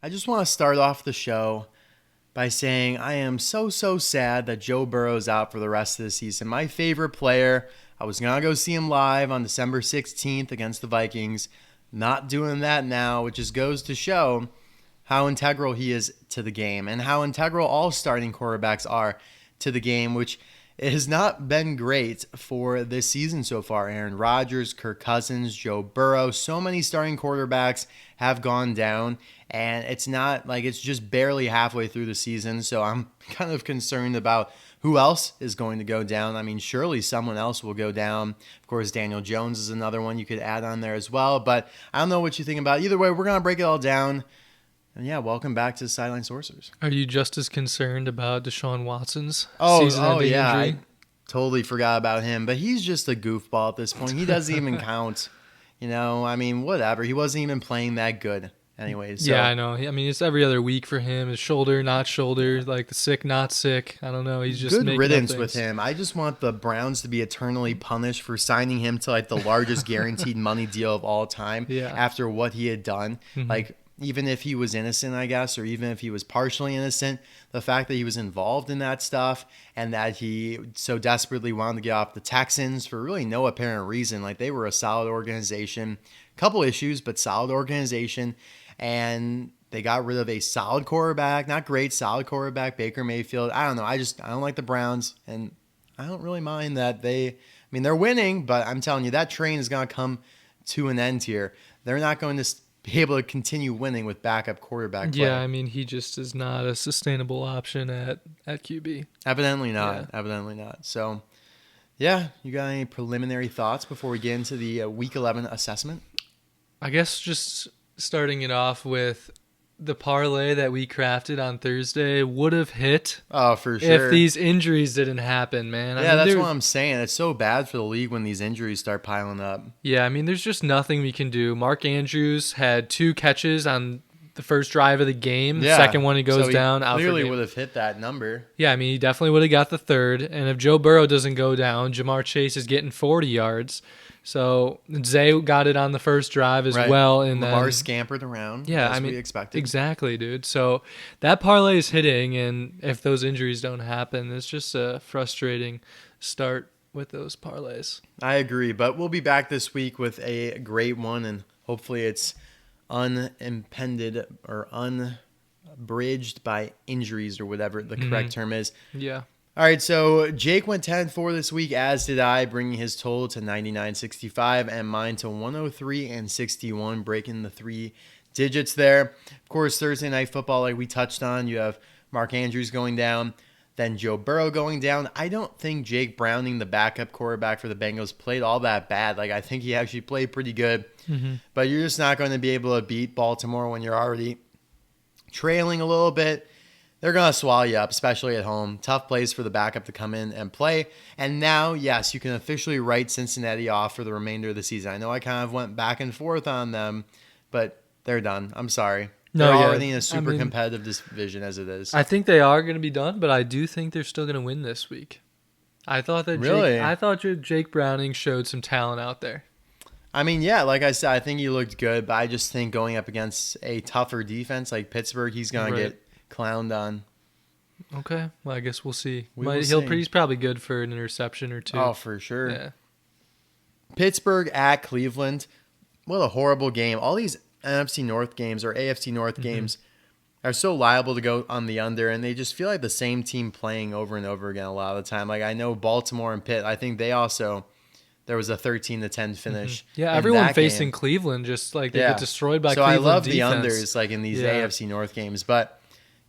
I just want to start off the show by saying I am so sad that Joe Burrow is out for the rest of the season. My favorite player. I was going to go see him live on December 16th against the Vikings. Not doing that now, which just goes to show how integral he is to the game and how integral all starting quarterbacks are to the game, which it has not been great for this season so far. Aaron Rodgers, Kirk Cousins, Joe Burrow, so many starting quarterbacks have gone down, and it's not like it's just barely halfway through the season. So I'm kind of concerned about who else is going to go down. I mean, surely someone else will go down. Of course, Daniel Jones is another one you could add on there as well, but I don't know what you think about it. Either way, we're going to break it all down. And yeah, welcome back to Sideline Sorcerers. Are you just as concerned about Deshaun Watson's season-ending injury? I totally forgot about him, but he's just a goofball at this point. He doesn't even count. I mean, whatever. He wasn't even playing that good anyways. So. Yeah, I know. I mean, it's every other week for him. His shoulder, not shoulder, like the sick, not sick. I don't know. He's just good riddance with him. I just want the Browns to be eternally punished for signing him to like the largest guaranteed money deal of all time after what he had done. Mm-hmm. Like, even if he was innocent, I guess, or even if he was partially innocent, the fact that he was involved in that stuff and that he so desperately wanted to get off the Texans for really no apparent reason. Like, they were a solid organization, couple issues, but solid organization. And they got rid of a solid quarterback, not great, solid quarterback, Baker Mayfield. I don't know. I don't like the Browns, and I don't really mind that they're winning, but I'm telling you, that train is going to come to an end here. They're not going to be able to continue winning with backup quarterback play. Yeah, I mean, he just is not a sustainable option at QB. Evidently not. Yeah. Evidently not. So, yeah, you got any preliminary thoughts before we get into the Week 11 assessment? I guess just starting it off with the parlay that we crafted on Thursday would have hit. Oh, for sure. If these injuries didn't happen, man. Yeah, that's what I'm saying. It's so bad for the league when these injuries start piling up. Yeah, I mean, there's just nothing we can do. Mark Andrews had 2 catches on the first drive of the game. The second one he goes down. He clearly would have hit that number. Yeah, I mean, he definitely would have got the third. And if Joe Burrow doesn't go down, Jamar Chase is getting 40 yards. So Zay got it on the first drive as well, and Lamar then scampered around. We expected. Exactly, dude. So that parlay is hitting, and if those injuries don't happen, it's just a frustrating start with those parlays. I agree, but we'll be back this week with a great one, and hopefully it's unimpeded or unbridged by injuries or whatever the correct term is. Yeah. All right, so Jake went 10-4 this week, as did I, bringing his total to 99.65 and mine to 103.61, breaking the 3 digits there. Of course, Thursday Night Football, like we touched on, you have Mark Andrews going down, then Joe Burrow going down. I don't think Jake Browning, the backup quarterback for the Bengals, played all that bad. Like, I think he actually played pretty good, but you're just not going to be able to beat Baltimore when you're already trailing a little bit. They're going to swallow you up, especially at home. Tough place for the backup to come in and play. And now, yes, you can officially write Cincinnati off for the remainder of the season. I know I kind of went back and forth on them, but they're done. I'm sorry. They're already in a super competitive division as it is. I think they are going to be done, but I do think they're still going to win this week. I thought Jake Browning showed some talent out there. I mean, yeah, like I said, I think he looked good, but I just think going up against a tougher defense like Pittsburgh, he's going to get clowned on. Okay, well, I guess we'll see. He's probably good for an interception or 2. Oh, for sure. Yeah. Pittsburgh at Cleveland. What a horrible game. All these NFC North games or AFC North games are so liable to go on the under, and they just feel like the same team playing over and over again a lot of the time. Like, I know Baltimore and Pitt, I think there was a 13-10 finish. Yeah, everyone facing Cleveland just like they get destroyed by Cleveland. So I love defense. the unders like in these AFC North games, but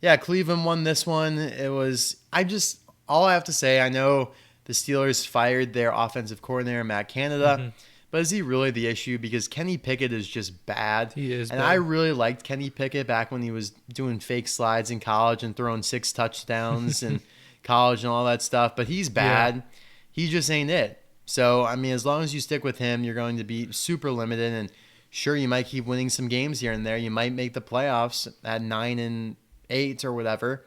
yeah, Cleveland won this one. All I have to say, I know the Steelers fired their offensive coordinator, Matt Canada, but is he really the issue? Because Kenny Pickett is just bad. He is and bad. I really liked Kenny Pickett back when he was doing fake slides in college and throwing 6 touchdowns in college and all that stuff, but he's bad. Yeah. He just ain't it. So, I mean, as long as you stick with him, you're going to be super limited, and sure, you might keep winning some games here and there. You might make the playoffs at 9-8 or whatever,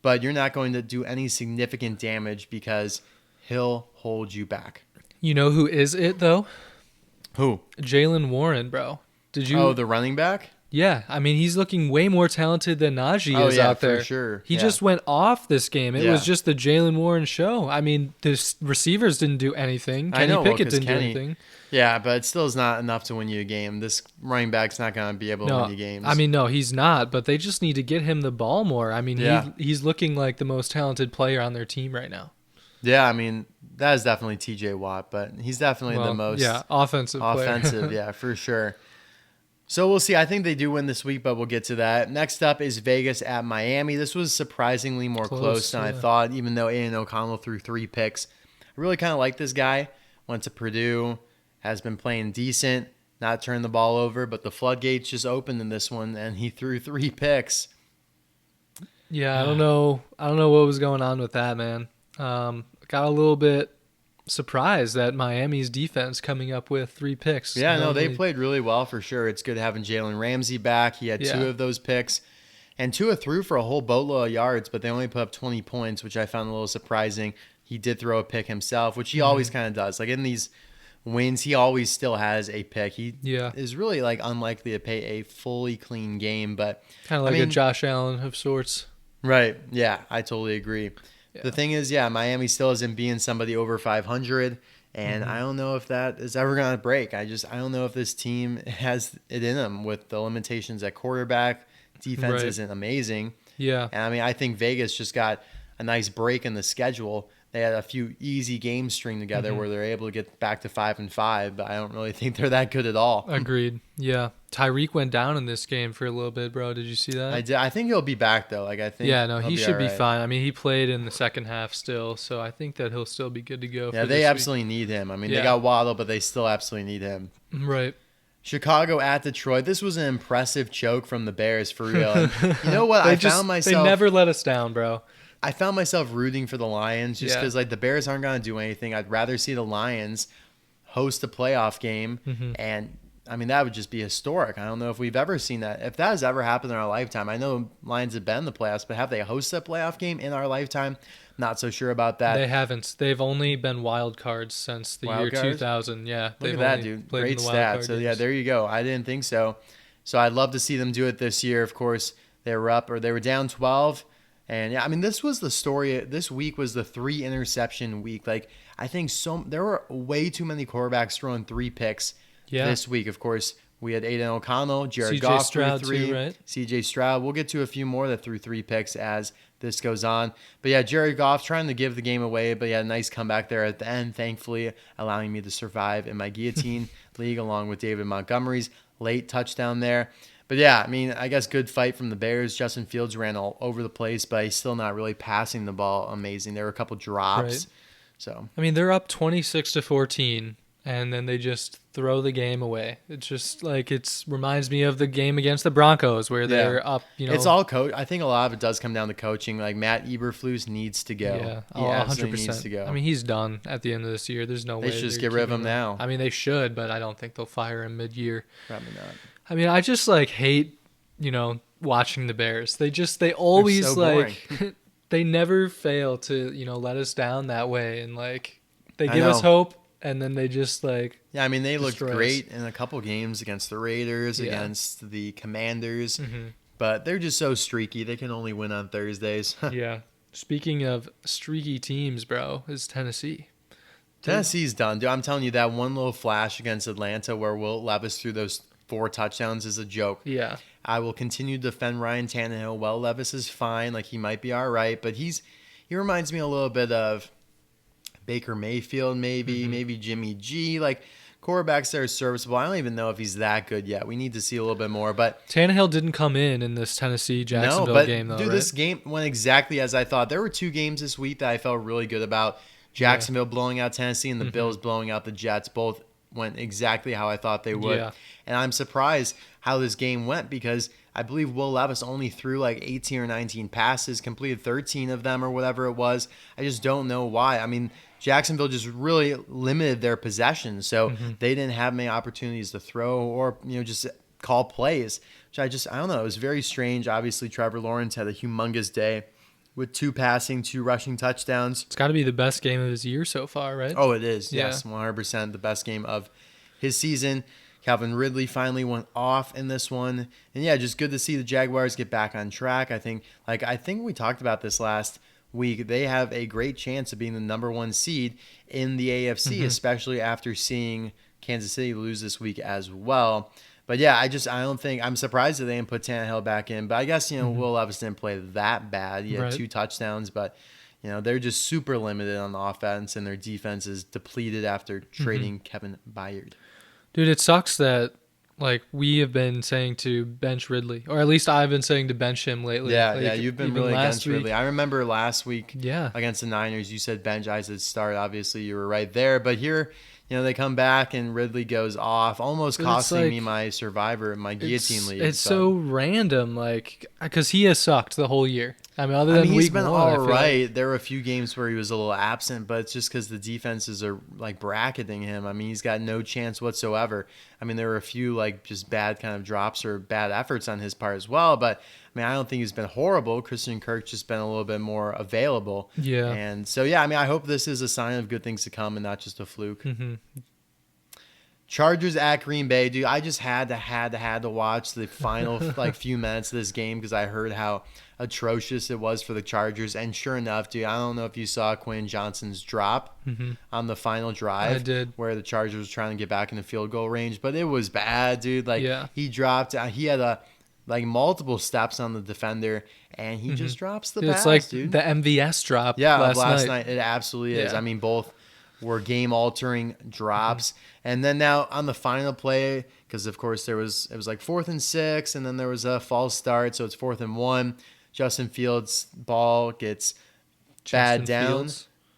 but you're not going to do any significant damage because he'll hold you back. You know who is it, though? Who? Jalen Warren, bro. Did you? Oh, the running back? Yeah, I mean, he's looking way more talented than Najee Oh is yeah, out there. for sure. He Yeah. just went off this game. It was Yeah. just the Jalen Warren show. I mean, the receivers didn't do anything. I Kenny know, well, Pickett 'cause didn't do Kenny. anything. Yeah, but it still is not enough to win you a game. This running back's not going to be able to win No, you games. I mean, no, he's not. But they just need to get him the ball more. I mean, Yeah. he's looking like the most talented player on their team right now. Yeah, I mean, that is definitely TJ Watt, but he's definitely the most offensive offensive, player. yeah, for sure. So we'll see. I think they do win this week, but we'll get to that. Next up is Vegas at Miami. This was surprisingly more close than I thought, even though Aiden O'Connell threw 3 picks. I really kind of like this guy. Went to Purdue, has been playing decent, not turned the ball over, but the floodgates just opened in this one, and he threw 3 picks. Yeah, I don't know what was going on with that, man. Got a little bit surprised at Miami's defense coming up with 3 picks. Yeah, no, they played really well for sure. It's good having Jalen Ramsey back. He had 2 of those picks. And Tua threw for a whole boatload of yards, but they only put up 20 points, which I found a little surprising. He did throw a pick himself, which he always kind of does. Like in these wins, he always still has a pick. He is really like unlikely to pay a fully clean game, but kind of like a Josh Allen of sorts. Right. Yeah, I totally agree. Yeah. The thing is, Miami still isn't being somebody over 500, and I don't know if that is ever going to break. I don't know if this team has it in them with the limitations at quarterback. Defense isn't amazing. Yeah. And I mean, I think Vegas just got a nice break in the schedule. They had a few easy games string together where they're able to get back to 5-5, but I don't really think they're that good at all. Agreed. Yeah. Tyreek went down in this game for a little bit, bro. Did you see that? I did. I think he'll be back though. Like I think. Yeah, no, he should be right. fine. I mean, he played in the second half still, so I think that he'll still be good to go. Yeah, they absolutely need him. I mean, they got Waddle, but they still absolutely need him. Right. Chicago at Detroit. This was an impressive choke from the Bears for real. And you know what? They never let us down, bro. I found myself rooting for the Lions just because like the Bears aren't going to do anything. I'd rather see the Lions host a playoff game, and I mean that would just be historic. I don't know if we've ever seen that. If that has ever happened in our lifetime, I know Lions have been in the playoffs, but have they hosted a playoff game in our lifetime? Not so sure about that. They haven't. They've only been wild cards since the year 2000. Yeah, look at that, dude. Great stats. So yeah, there you go. I didn't think so. So I'd love to see them do it this year. Of course, they were down 12. And yeah, I mean, this was the story. This week was the 3 interception week. Like, I think there were way too many quarterbacks throwing 3 picks this week. Of course, we had Aiden O'Connell, Jared Goff threw 3, too, right? CJ Stroud. We'll get to a few more that threw 3 picks as this goes on. But yeah, Jared Goff trying to give the game away, but yeah, nice comeback there at the end, thankfully allowing me to survive in my guillotine league along with David Montgomery's late touchdown there. But yeah, I mean, I guess good fight from the Bears. Justin Fields ran all over the place, but he's still not really passing the ball amazing. There were a couple drops. Right. So I mean, they're up 26-14, and then they just throw the game away. It's just like reminds me of the game against the Broncos where they're up. It's all coach. I think a lot of it does come down to coaching. Like Matt Eberflus needs to go. Yeah, he absolutely needs to go. I mean, he's done at the end of this year. There's no way they should just get rid of him now. I mean, they should, but I don't think they'll fire him mid-year. Probably not. I mean, I just hate, watching the Bears. They always so they never fail to, let us down that way. And they give us hope and then they just yeah, I mean, they looked great us in a couple games against the Raiders, against the Commanders, but they're just so streaky. They can only win on Thursdays. Yeah. Speaking of streaky teams, bro, is Tennessee. Tennessee's done, dude. I'm telling you, that one little flash against Atlanta where Will Levis threw those 4 touchdowns is a joke. Yeah. I will continue to defend Ryan Tannehill. Will Levis is fine. Like, he might be all right, but he reminds me a little bit of Baker Mayfield, maybe Jimmy G. Like, quarterbacks that are serviceable. I don't even know if he's that good yet. We need to see a little bit more. But Tannehill didn't come in this Tennessee-Jacksonville game, though, dude, right? this game went exactly as I thought. There were 2 games this week that I felt really good about. Jacksonville blowing out Tennessee and the Bills blowing out the Jets. Both went exactly how I thought they would. Yeah. And I'm surprised how this game went because I believe Will Levis only threw 18 or 19 passes, completed 13 of them or whatever it was. I just don't know why. I mean, Jacksonville just really limited their possessions, so they didn't have many opportunities to throw or just call plays, which I don't know. It was very strange. Obviously, Trevor Lawrence had a humongous day with 2 passing, 2 rushing touchdowns. It's got to be the best game of his year so far, right? Oh, it is. Yeah. Yes, 100% the best game of his season. Calvin Ridley finally went off in this one. And yeah, just good to see the Jaguars get back on track. I think we talked about this last week. They have a great chance of being the number 1 seed in the AFC, especially after seeing Kansas City lose this week as well. But yeah, I'm surprised that they didn't put Tannehill back in. But I guess, Will Levis didn't play that bad. He had 2 touchdowns, but they're just super limited on the offense, and their defense is depleted after trading Kevin Byard. Dude, it sucks that we have been saying to bench Ridley, or at least I've been saying to bench him lately. Yeah, you've been really against Ridley. I remember last week Yeah. against the Niners, you said bench, I said start. Obviously, you were right there. But here, they come back and Ridley goes off, almost costing me my survivor, my guillotine league. It's so random, because he has sucked the whole year. I mean, other than he's week been 1, all right. There were a few games where he was a little absent, but it's just because the defenses are bracketing him. I mean, he's got no chance whatsoever. I mean, there were a few just bad kind of drops or bad efforts on his part as well, but I don't think he's been horrible. Christian Kirk's just been a little bit more available. Yeah. And so, yeah, I hope this is a sign of good things to come and not just a fluke. Chargers at Green Bay, dude. I just had to watch the final few minutes of this game because I heard how atrocious it was for the Chargers. And sure enough, dude, I don't know if you saw Quinn Johnson's drop on the final drive. I did. Where the Chargers was trying to get back in the field goal range, but it was bad, dude. He dropped. He had multiple steps on the defender, and he just drops the pass, dude. The MVS drop. Yeah, last night. It absolutely is. Yeah. I mean, both were game-altering drops. And then now on the final play, because of course it was 4th and 6, and then there was a false start, so it's 4th and 1. Justin Fields' ball gets bad down,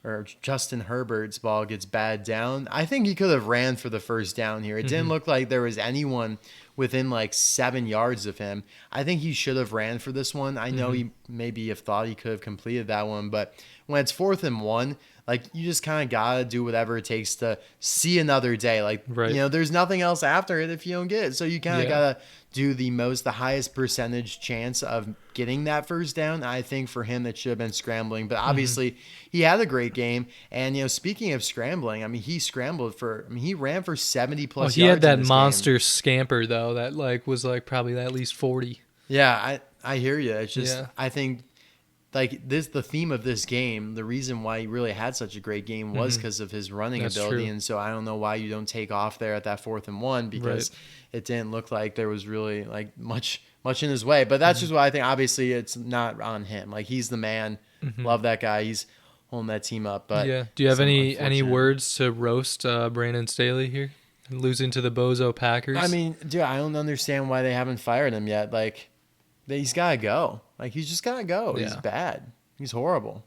or Justin Herbert's ball gets bad down. I think he could have ran for the first down here. It didn't look like there was anyone within 7 yards of him. I think he should have ran for this one. I know he maybe have thought he could have completed that one, but when it's 4th and 1, you just kind of gotta do whatever it takes to see another day. There's nothing else after it if you don't get it. So you kind of gotta do the highest percentage chance of getting that first down. I think for him it should have been scrambling, but obviously he had a great game. And speaking of scrambling, he he ran for 70 plus yards. He had that monster scamper though that was probably at least 40. Yeah, I hear you. It's just I think. The theme of this game, the reason why he really had such a great game was because of his running ability. True. And so I don't know why you don't take off there at that 4th and 1 because it didn't look like there was really much in his way. But that's just what I think. Obviously, it's not on him. He's the man. Love that guy. He's holding that team up. But yeah. Do you have any words to roast Brandon Staley here? Losing to the Bozo Packers? I mean, dude, I don't understand why they haven't fired him yet. He's got to go. He's just got to go. Yeah. He's bad. He's horrible.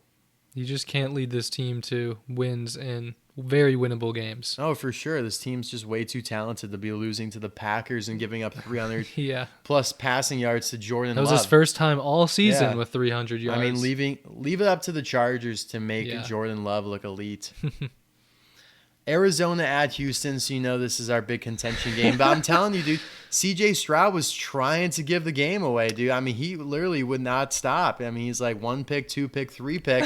You just can't lead this team to wins in very winnable games. Oh, for sure. This team's just way too talented to be losing to the Packers and giving up 300 plus passing yards to Jordan Love. That was his first time all season with 300 yards. I mean, leave it up to the Chargers to make Jordan Love look elite. Arizona at Houston, so this is our big contention game. But I'm telling you, dude, C.J. Stroud was trying to give the game away, dude. I mean, he literally would not stop. I mean, he's 1 pick, 2 pick, 3 pick.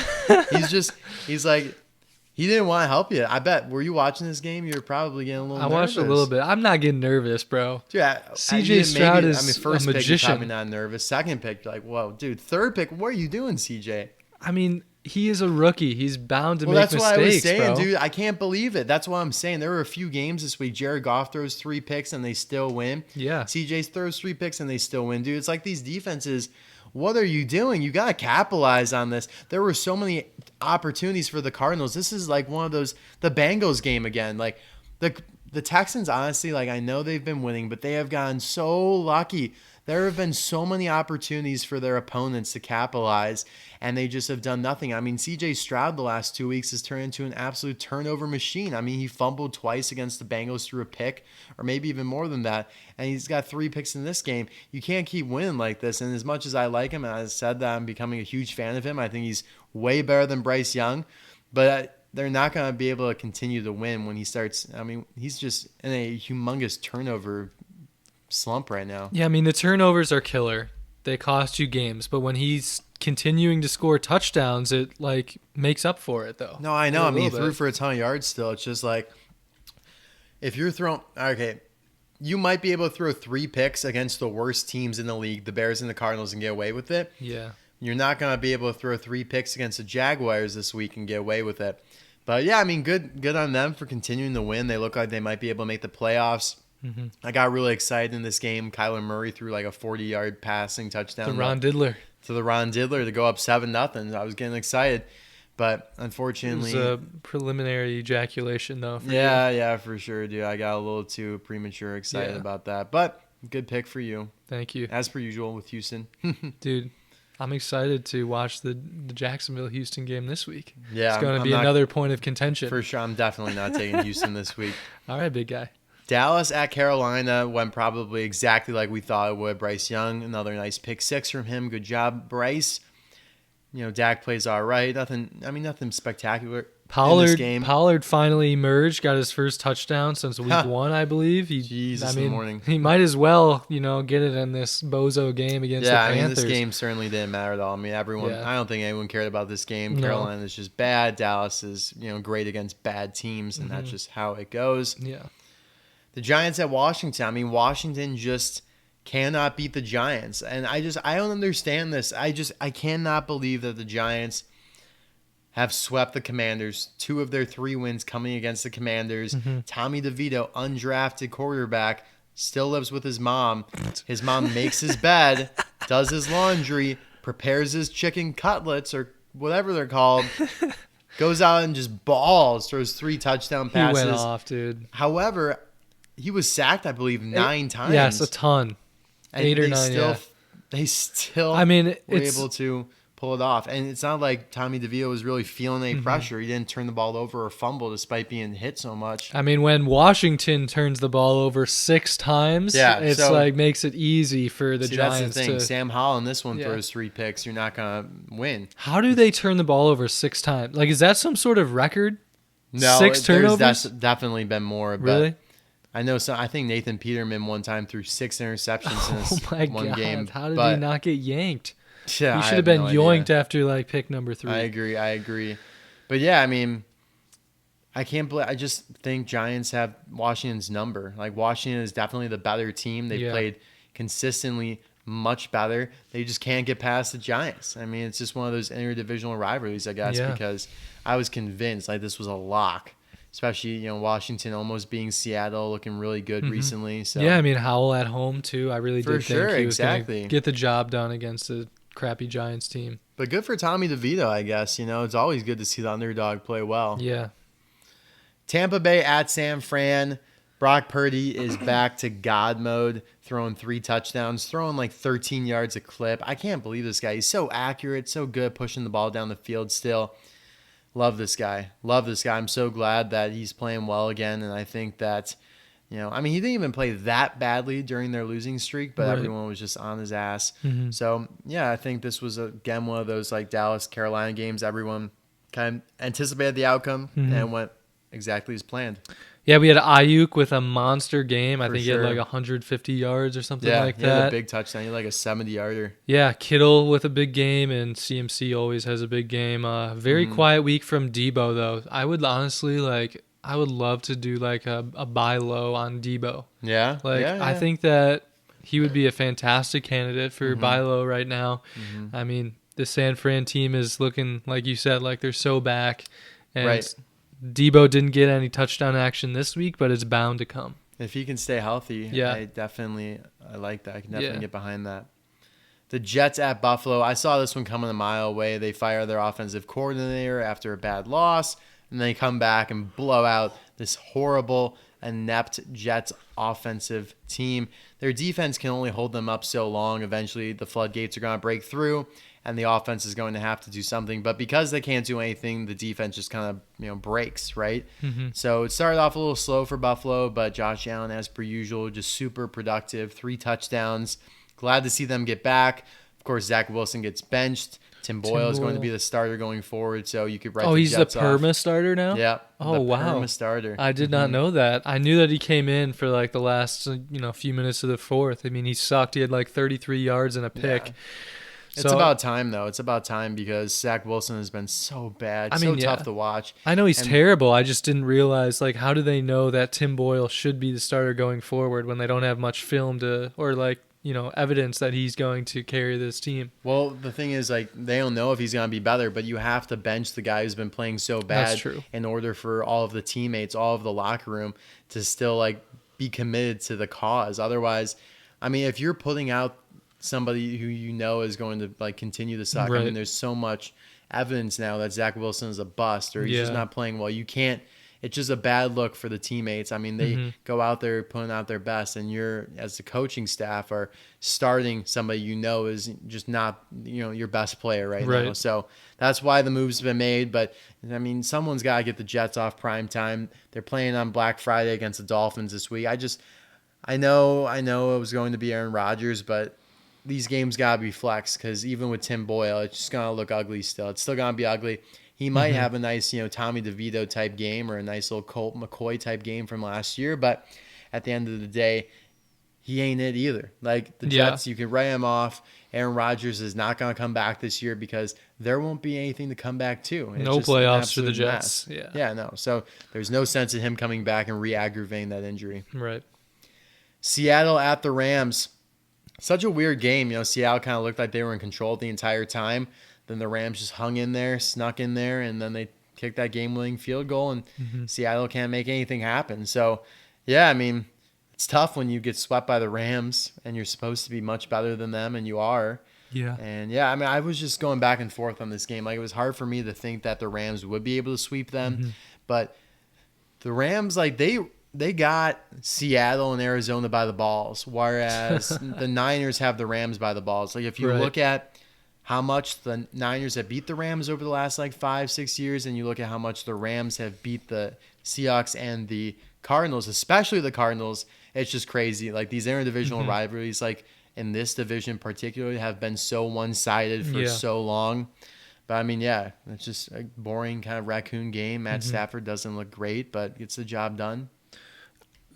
He didn't want to help you. I bet. Were you watching this game? You were probably getting a little nervous. I watched a little bit. I'm not getting nervous, bro. Dude, C.J. Stroud is first a pick, magician. You're probably not nervous. Second pick, you're whoa, dude. Third pick, what are you doing, C.J.? I mean, he is a rookie. He's bound to make mistakes, that's what I was saying, bro. dude. I can't believe it. That's what I'm saying. There were a few games this week. Jared Goff throws 3 picks and they still win. Yeah. CJ throws 3 picks and they still win, dude. It's these defenses. What are you doing? You got to capitalize on this. There were so many opportunities for the Cardinals. This is one of those, the Bengals game again. The Texans, honestly, I know they've been winning, but they have gotten so lucky. There have been so many opportunities for their opponents to capitalize, and they just have done nothing. I mean, C.J. Stroud the last 2 weeks has turned into an absolute turnover machine. I mean, he fumbled twice against the Bengals through a pick, or maybe even more than that, and he's got 3 picks in this game. You can't keep winning like this, and as much as I like him, and I said that I'm becoming a huge fan of him, I think he's way better than Bryce Young, but they're not going to be able to continue to win when he starts. I mean, he's just in a humongous turnover slump right now. Yeah, I mean, the turnovers are killer. They cost you games, but when he's continuing to score touchdowns, it makes up for it though. No, I know. I mean, he threw for a ton of yards still. It's just if you're throwing, okay, you might be able to throw 3 picks against the worst teams in the league, the Bears and the Cardinals, and get away with it. Yeah. You're not going to be able to throw 3 picks against the Jaguars this week and get away with it. But yeah, I mean, good on them for continuing to win. They look like they might be able to make the playoffs. Mm-hmm. I got really excited in this game. Kyler Murray threw like a 40-yard passing touchdown. To Ron Diddler to go up 7-0. I was getting excited. But unfortunately, it was a preliminary ejaculation, though. Yeah, for sure, dude. I got a little too premature excited about that. But good pick for you. Thank you. As per usual with Houston. Dude, I'm excited to watch the Jacksonville-Houston game this week. Yeah. It's going to be another point of contention. For sure. I'm definitely not taking Houston this week. All right, big guy. Dallas at Carolina went probably exactly like we thought it would. Bryce Young, another nice pick 6 from him. Good job, Bryce. Dak plays all right. Nothing spectacular in this game. Pollard finally emerged, got his first touchdown since week 1, I believe. Morning. He might as well, get it in this bozo game against the Panthers. This game certainly didn't matter at all. I don't think anyone cared about this game. No. Carolina is just bad. Dallas is, great against bad teams, and that's just how it goes. Yeah. The Giants at Washington. Washington just cannot beat the Giants. And I don't understand this. I cannot believe that the Giants have swept the Commanders. 2 of their 3 wins coming against the Commanders. Mm-hmm. Tommy DeVito, undrafted quarterback, still lives with his mom. His mom makes his bed, does his laundry, prepares his chicken cutlets or whatever they're called, goes out and just balls, throws 3 touchdown passes. He went off, dude. However, he was sacked, I believe, 9 times. Yes, a ton. And 8 or 9, They still were able to pull it off. And it's not like Tommy DeVito was really feeling any pressure. He didn't turn the ball over or fumble despite being hit so much. When Washington turns the ball over 6 times, it's makes it easy for the Giants. That's the thing. Sam Howell in this one throws 3 picks. You're not going to win. How do they turn the ball over 6 times? Is that some sort of record? No, 6 turnovers? That's definitely been more. Really? But I know. I think Nathan Peterman one time threw 6 interceptions in this one game. How did he not get yanked? Yeah, he should have been yoinked after pick number 3. I agree. But yeah, I can't believe. I just think Giants have Washington's number. Washington is definitely the better team. They played consistently much better. They just can't get past the Giants. It's just one of those interdivisional rivalries, I guess, because I was convinced this was a lock. Especially, Washington almost being Seattle, looking really good recently. So Howell at home too. I really did think he was going to get the job done against a crappy Giants team. But good for Tommy DeVito, I guess. It's always good to see the underdog play well. Yeah. Tampa Bay at San Fran. Brock Purdy is back to God mode, throwing 3 touchdowns, throwing 13 yards a clip. I can't believe this guy. He's so accurate, so good, pushing the ball down the field still. Love this guy. I'm so glad that he's playing well again. And I think that, he didn't even play that badly during their losing streak, but everyone was just on his ass. Mm-hmm. So, I think this was, again, one of those Dallas, Carolina games. Everyone kind of anticipated the outcome and went exactly as planned. Yeah, we had Ayuk with a monster game. I think he had 150 yards or something like that. Yeah, a big touchdown. He had a 70-yarder. Yeah, Kittle with a big game, and CMC always has a big game. Very quiet week from Debo, though. I would honestly, I would love to do, a buy low on Debo. Yeah? I think that he would be a fantastic candidate for buy low right now. Mm-hmm. The San Fran team is looking, like you said, they're so back. And Debo didn't get any touchdown action this week, but it's bound to come. If he can stay healthy, I like that. I can definitely get behind that. The Jets at Buffalo. I saw this one coming a mile away. They fire their offensive coordinator after a bad loss, and they come back and blow out this horrible, inept Jets offensive team. Their defense can only hold them up so long. Eventually, the floodgates are going to break through, and the offense is going to have to do something. But because they can't do anything, the defense just kind of breaks, right? Mm-hmm. So it started off a little slow for Buffalo, but Josh Allen, as per usual, just super productive. 3 touchdowns. Glad to see them get back. Of course, Zach Wilson gets benched. Tim Boyle is going to be the starter going forward, so you could write the Jets off. Oh, he's the perma starter now? Yeah. Oh, wow. Perma starter. I did not know that. I knew that he came in for the last few minutes of the fourth. He sucked. He had 33 yards and a pick. Yeah. It's about time, though. It's about time because Zach Wilson has been so bad, tough to watch. I know he's terrible. I just didn't realize, like, how do they know that Tim Boyle should be the starter going forward when they don't have much film evidence that he's going to carry this team? Well, the thing is, like, they don't know if he's going to be better, but you have to bench the guy who's been playing so bad. That's true. In order for all of the teammates, all of the locker room to still, like, be committed to the cause. Otherwise, I mean, if you're putting out somebody who you know is going to, like, continue to suck, right. I mean, there's so much evidence now that Zach Wilson is a bust or he's just not playing well. You can't. It's just a bad look for the teammates. I mean, they go out there putting out their best, and you're, as the coaching staff, are starting somebody you know is just not, your best player right now. So that's why the move's been made. But, I mean, someone's got to get the Jets off prime time. They're playing on Black Friday against the Dolphins this week. I know it was going to be Aaron Rodgers, but these games got to be flexed because even with Tim Boyle, it's just going to look ugly still. It's still going to be ugly. He might have a nice, Tommy DeVito type game or a nice little Colt McCoy type game from last year, but at the end of the day, he ain't it either. Like the Jets, you can write him off. Aaron Rodgers is not going to come back this year because there won't be anything to come back to. It's no playoffs for the Jets. Yeah, no. So there's no sense in him coming back and re-aggravating that injury. Right. Seattle at the Rams. Such a weird game. Seattle kind of looked like they were in control the entire time. Then the Rams just hung in there, snuck in there, and then they kicked that game-winning field goal, and Seattle can't make anything happen. So, yeah, I mean, it's tough when you get swept by the Rams, and you're supposed to be much better than them, and you are. Yeah. And, yeah, I mean, I was just going back and forth on this game. Like, it was hard for me to think that the Rams would be able to sweep them. But the Rams, like, they got Seattle and Arizona by the balls, whereas the Niners have the Rams by the balls. Like, if you look at how much the Niners have beat the Rams over the last, 5-6 years, and you look at how much the Rams have beat the Seahawks and the Cardinals, especially the Cardinals, it's just crazy. Like, these interdivisional rivalries, like, in this division particularly, have been so one-sided for so long. But, I mean, yeah, it's just a boring kind of raccoon game. Matt Stafford doesn't look great, but gets the job done.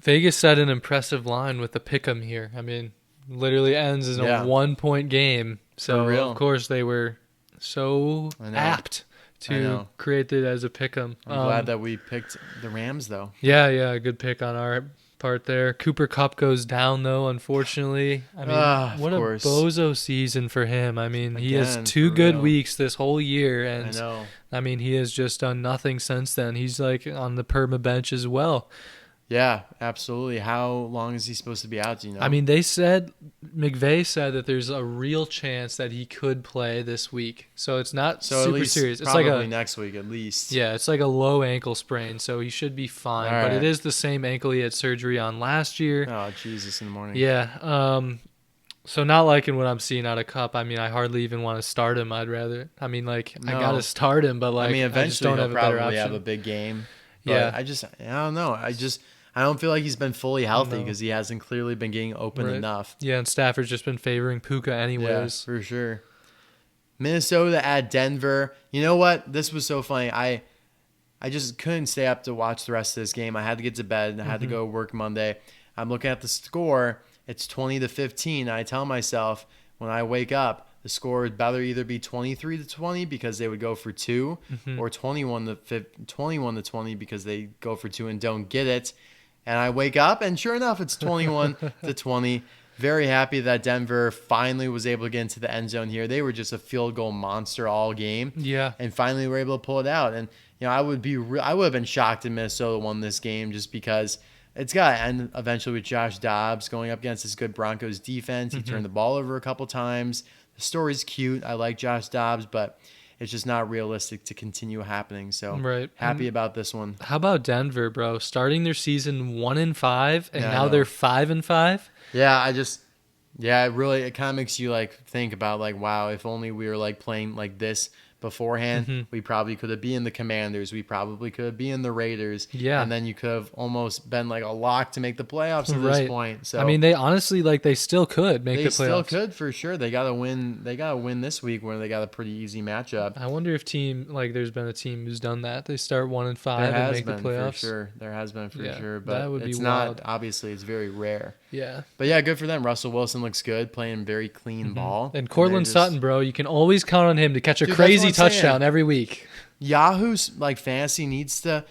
Vegas set an impressive line with the pick'em here. I mean, literally ends as a 1-point game. So, of course, they were so apt to create it as a pick'em. I'm glad that we picked the Rams, though. Yeah, good pick on our part there. Cooper Kupp goes down, though, unfortunately. I mean, what a bozo season for him. I mean, he has 2 good weeks this whole year, and I mean, he has just done nothing since then. He's like on the perma bench as well. Yeah, absolutely. How long is he supposed to be out, do you know? I mean, McVay said that there's a real chance that he could play this week. So it's not super serious. It's probably next week at least. Yeah, it's like a low ankle sprain, so he should be fine. But it is the same ankle he had surgery on last year. Oh, Jesus in the morning. Yeah. So not liking what I'm seeing out of Kupp. I mean, I hardly even want to start him. I got to start him, but I mean, eventually I just don't he'll probably have a big game. But I don't know. I don't feel like he's been fully healthy because he hasn't clearly been getting open enough. Yeah, and Stafford's just been favoring Puka anyways. Yeah, for sure. Minnesota at Denver. You know what? This was so funny. I just couldn't stay up to watch the rest of this game. I had to get to bed. I had to go work Monday. I'm looking at the score. It's 20-15. I tell myself when I wake up, the score would better either be 23-20 because they would go for 2, or 21-20 because they go for 2 and don't get it. And I wake up, and sure enough, it's 21-20. Very happy that Denver finally was able to get into the end zone here. They were just a field goal monster all game. Yeah. And finally were able to pull it out. And I would have been shocked if Minnesota won this game just because it's got to end eventually with Josh Dobbs going up against this good Broncos defense. He turned the ball over a couple times. The story's cute. I like Josh Dobbs, but it's just not realistic to continue happening. So happy about this one. How about Denver, bro? Starting their season 1-5, and now they're 5-5. Yeah, it kind of makes you think about wow, if only we were playing like this, beforehand, we probably could have been the Commanders. We probably could have been the Raiders. Yeah. And then you could have almost been like a lock to make the playoffs at this point. So I mean, they honestly, like, they still could make the playoffs. They still could for sure. They got to win. They got to win this week when they got a pretty easy matchup. I wonder if there's been a team who's done that. They start 1-5 and make the playoffs. For sure. There has been for sure. But that would it's be not, wild. obviously, it's very rare. Yeah. But yeah, good for them. Russell Wilson looks good, playing very clean ball. And Cortland Sutton, bro, you can always count on him to catch a crazy touchdown every week. Yahoo's like fantasy needs to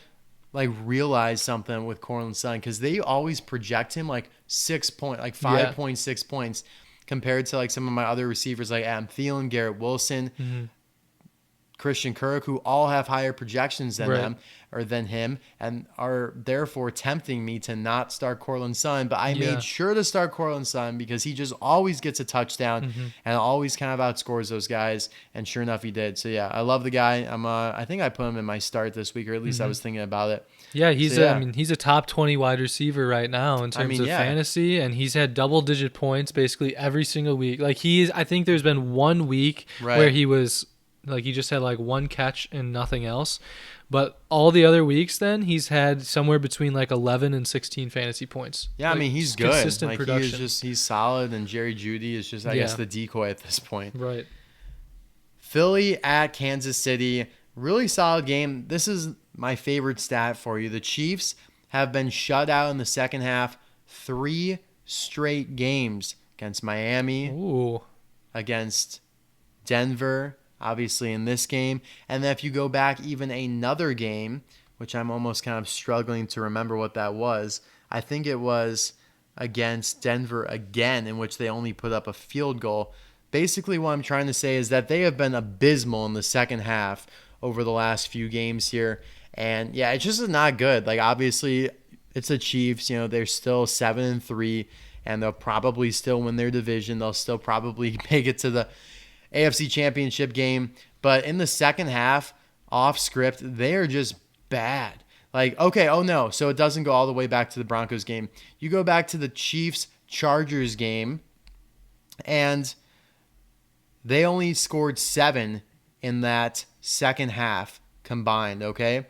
like realize something with Cortland Sutton, because they always project him like 6 point, like 5.6 points compared to like some of my other receivers like Adam Thielen, Garrett Wilson, Christian Kirk, who all have higher projections than them or than him, and are therefore tempting me to not start Cortland Sutton. But I made sure to start Cortland Sutton because he just always gets a touchdown and always kind of outscores those guys. And sure enough, he did. So yeah, I love the guy. I think I put him in my start this week, or at least I was thinking about it. Yeah, he's a top 20 wide receiver right now in terms of fantasy, and he's had double-digit points basically every single week. Like I think there's been 1 week where he was like, he just had like 1 catch and nothing else. But all the other weeks, then he's had somewhere between like 11 and 16 fantasy points. Yeah, like, I mean, he's good. Consistent like production. he's solid, and Jerry Jeudy is just, I guess, the decoy at this point. Right. Philly at Kansas City, really solid game. This is my favorite stat for you. The Chiefs have been shut out in the second half 3 straight games against Miami, against Denver, obviously in this game. And then if you go back even another game, which I'm almost kind of struggling to remember what that was, I think it was against Denver again, in which they only put up a field goal. Basically what I'm trying to say is that they have been abysmal in the second half over the last few games here. And yeah, it's just not good. Like, obviously it's the Chiefs, you know, they're still 7-3, and they'll probably still win their division. They'll still probably make it to the AFC Championship game. But in the second half, off script, they are just bad. Like, okay, oh no, so it doesn't go all the way back to the Broncos game. You go back to the Chiefs-Chargers game, and they only scored 7 in that second half combined, okay?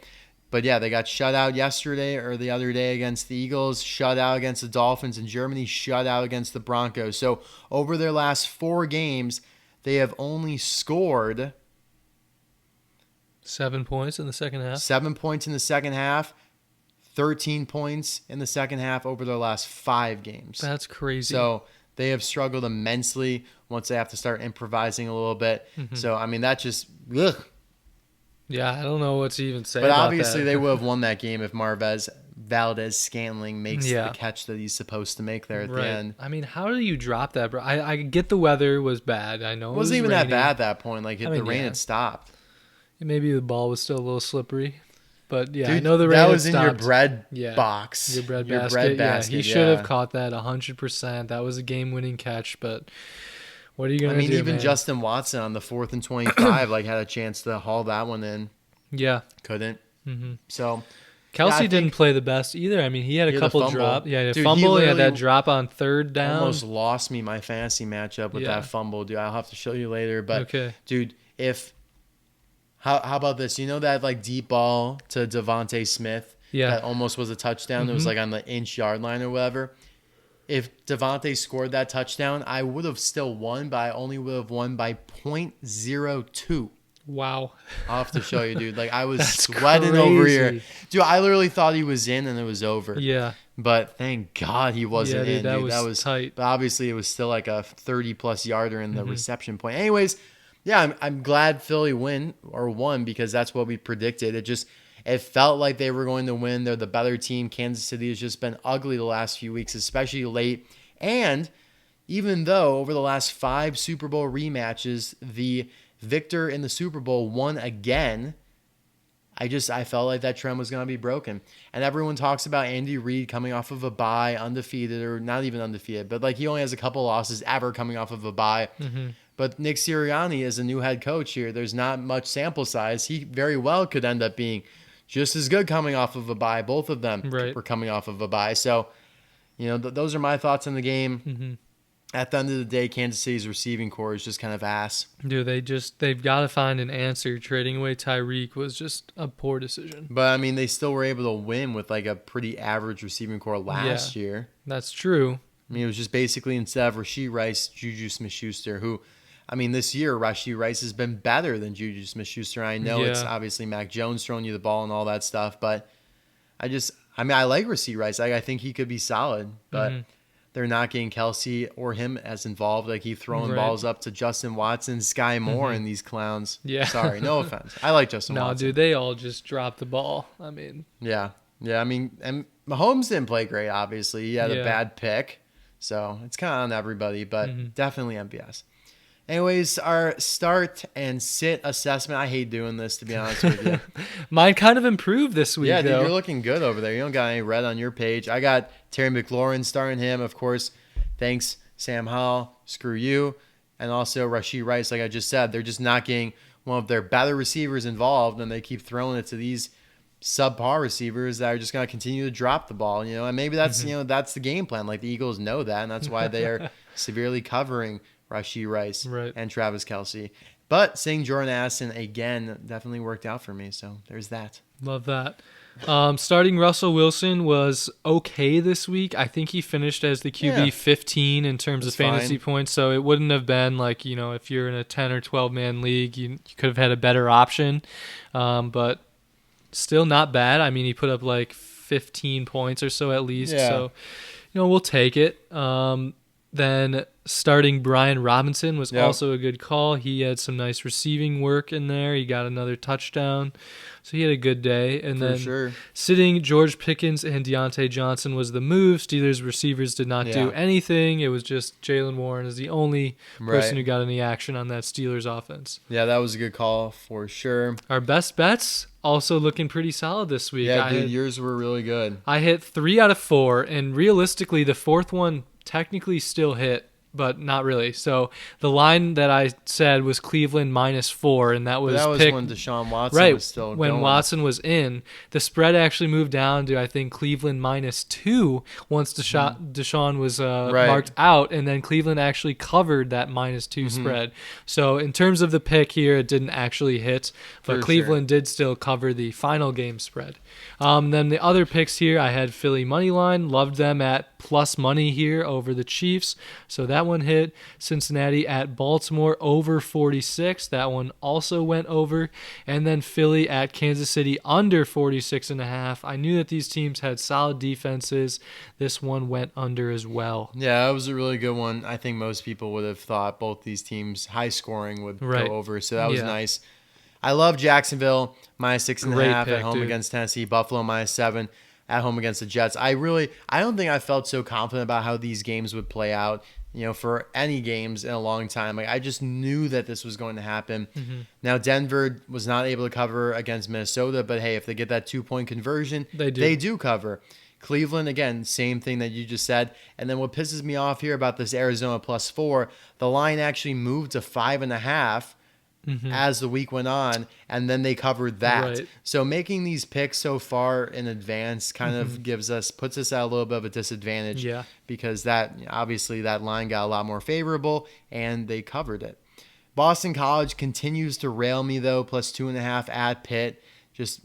But yeah, they got shut out yesterday or the other day against the Eagles, shut out against the Dolphins in Germany, shut out against the Broncos. So over their last 4 games, they have only scored 7 points in the second half. 7 points in the second half, 13 points in the second half over their last 5 games. That's crazy. So they have struggled immensely once they have to start improvising a little bit. So, I mean, that just, ugh. Yeah, I don't know what to even say but about obviously that. they would have won that game if Valdez-Scantling makes the catch that he's supposed to make there at the end. I mean, how do you drop that, bro? I get the weather was bad. I know it wasn't even rainy. that bad at that point. Like, the rain had stopped. Maybe the ball was still a little slippery. But, yeah, Dude, I know the rain that was had in stopped. your bread box. Your bread basket. Yeah, he should have caught that 100%. That was a game-winning catch, but what are you going to do, I mean, even man? Justin Watson on the 4th and 25 like had a chance to haul that one in. Yeah. Couldn't. So Kelsey didn't play the best either. I mean, he had a couple drops. Yeah, he had a fumble. He had that drop on 3rd down. Almost lost me my fantasy matchup with that fumble, dude. I'll have to show you later. But, dude, how about this? You know that, like, deep ball to Devontae Smith that almost was a touchdown? It was, like, on the inch-yard line or whatever. If Devontae scored that touchdown, I would have still won, but I only would have won by 0.02. Wow. I'll have to show you, dude. Like, I was sweating over here. Dude, I literally thought he was in and it was over. Yeah. But thank God he wasn't in, dude. That was tight. But obviously, it was still like a 30-plus yarder in the reception point. Anyways, yeah, I'm glad Philly won because that's what we predicted. It felt like they were going to win. They're the better team. Kansas City has just been ugly the last few weeks, especially late. And even though over the last 5 Super Bowl rematches, the victor in the Super Bowl won again, I felt like that trend was going to be broken. And everyone talks about Andy Reid coming off of a bye, undefeated, or not even undefeated, but like he only has a couple losses ever coming off of a bye. But Nick Sirianni is a new head coach here. There's not much sample size. He very well could end up being just as good coming off of a bye. Both of them were coming off of a bye. So, you know, those are my thoughts on the game. at the end of the day, Kansas City's receiving core is just kind of ass. Dude, they've got to find an answer. Trading away Tyreek was just a poor decision. But, I mean, they still were able to win with like a pretty average receiving core last year. That's true. I mean, it was just basically instead of Rashee Rice, Juju Smith-Schuster, who, I mean, this year, Rashee Rice has been better than Juju Smith-Schuster. I know it's obviously Mac Jones throwing you the ball and all that stuff, but I like Rashee Rice. I think he could be solid, but they're not getting Kelsey or him as involved. Like, he's throwing balls up to Justin Watson, Sky Moore, and these clowns. Yeah. Sorry, no offense. I like Justin Watson. No, dude, they all just dropped the ball. I mean. Yeah. I mean, and Mahomes didn't play great, obviously. He had a bad pick. So it's kind of on everybody, but definitely MVS. Anyways, our start and sit assessment. I hate doing this, to be honest with you. Mine kind of improved this week, Yeah, dude, though. you're looking good over there. You don't got any red on your page. I got Terry McLaurin starting him, of course. Thanks, Sam Howell. Screw you. And also Rashee Rice, like I just said. They're just not getting one of their better receivers involved, and they keep throwing it to these subpar receivers that are just going to continue to drop the ball, and maybe that's that's the game plan. Like, the Eagles know that, and that's why they are severely covering Rashee Rice and Travis Kelce. But seeing Jordan Addison again definitely worked out for me, so there's that. Love that. Starting Russell Wilson was okay this week. I think he finished as the QB 15 in terms of fantasy points, so it wouldn't have been like, if you're in a 10 or 12 man league, you could have had a better option, but still not bad. I mean, he put up like 15 points or so at least. Yeah. So, we'll take it. Then starting Brian Robinson was also a good call. He had some nice receiving work in there. He got another touchdown. So he had a good day. And then sitting George Pickens and Deontay Johnson was the move. Steelers receivers did not do anything. It was just Jalen Warren is the only person who got any action on that Steelers offense. Yeah, that was a good call for sure. Our best bets also looking pretty solid this week. Yeah, dude, yours were really good. I hit 3 out of 4, and realistically, the fourth one technically still hit, but not really. So the line that I said was Cleveland -4, and that was when Deshaun Watson was still when going. Watson was in. The spread actually moved down to, I think, Cleveland -2 once Deshaun was marked out, and then Cleveland actually covered that -2 spread. So in terms of the pick here, it didn't actually hit, but Cleveland did still cover the final game spread. Then the other picks here, I had Philly money line, loved them at plus money here over the Chiefs, so that one hit. Cincinnati at Baltimore over 46, that one also went over. And then Philly at Kansas City under 46.5. I knew that these teams had solid defenses. This one went under as well. Yeah, that was a really good one. I think most people would have thought both these teams high scoring would go over, so that was nice. I love Jacksonville -6.5 at home against Tennessee. Buffalo -7 at home against the Jets. I don't think I felt so confident about how these games would play out, for any games in a long time. Like, I just knew that this was going to happen. Now, Denver was not able to cover against Minnesota, but hey, if they get that 2-point conversion, they do cover. Cleveland, again, same thing that you just said. And then what pisses me off here about this Arizona +4, the line actually moved to 5.5. As the week went on, and then they covered that. So making these picks so far in advance kind of puts us at a little bit of a disadvantage, because that obviously that line got a lot more favorable and they covered it. Boston College continues to rail me though, +2.5 at Pitt. Just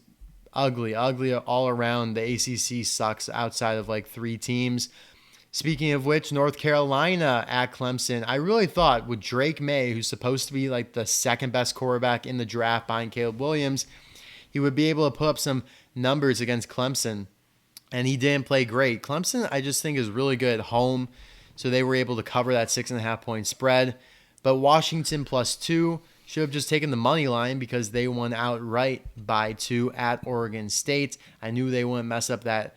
ugly all around. The ACC sucks outside of like 3 teams. Speaking of which, North Carolina at Clemson. I really thought with Drake May, who's supposed to be like the second best quarterback in the draft behind Caleb Williams, he would be able to put up some numbers against Clemson, and he didn't play great. Clemson, I just think, is really good at home, so they were able to cover that 6.5-point spread. But Washington +2 should have just taken the money line because they won outright by 2 at Oregon State. I knew they wouldn't mess up that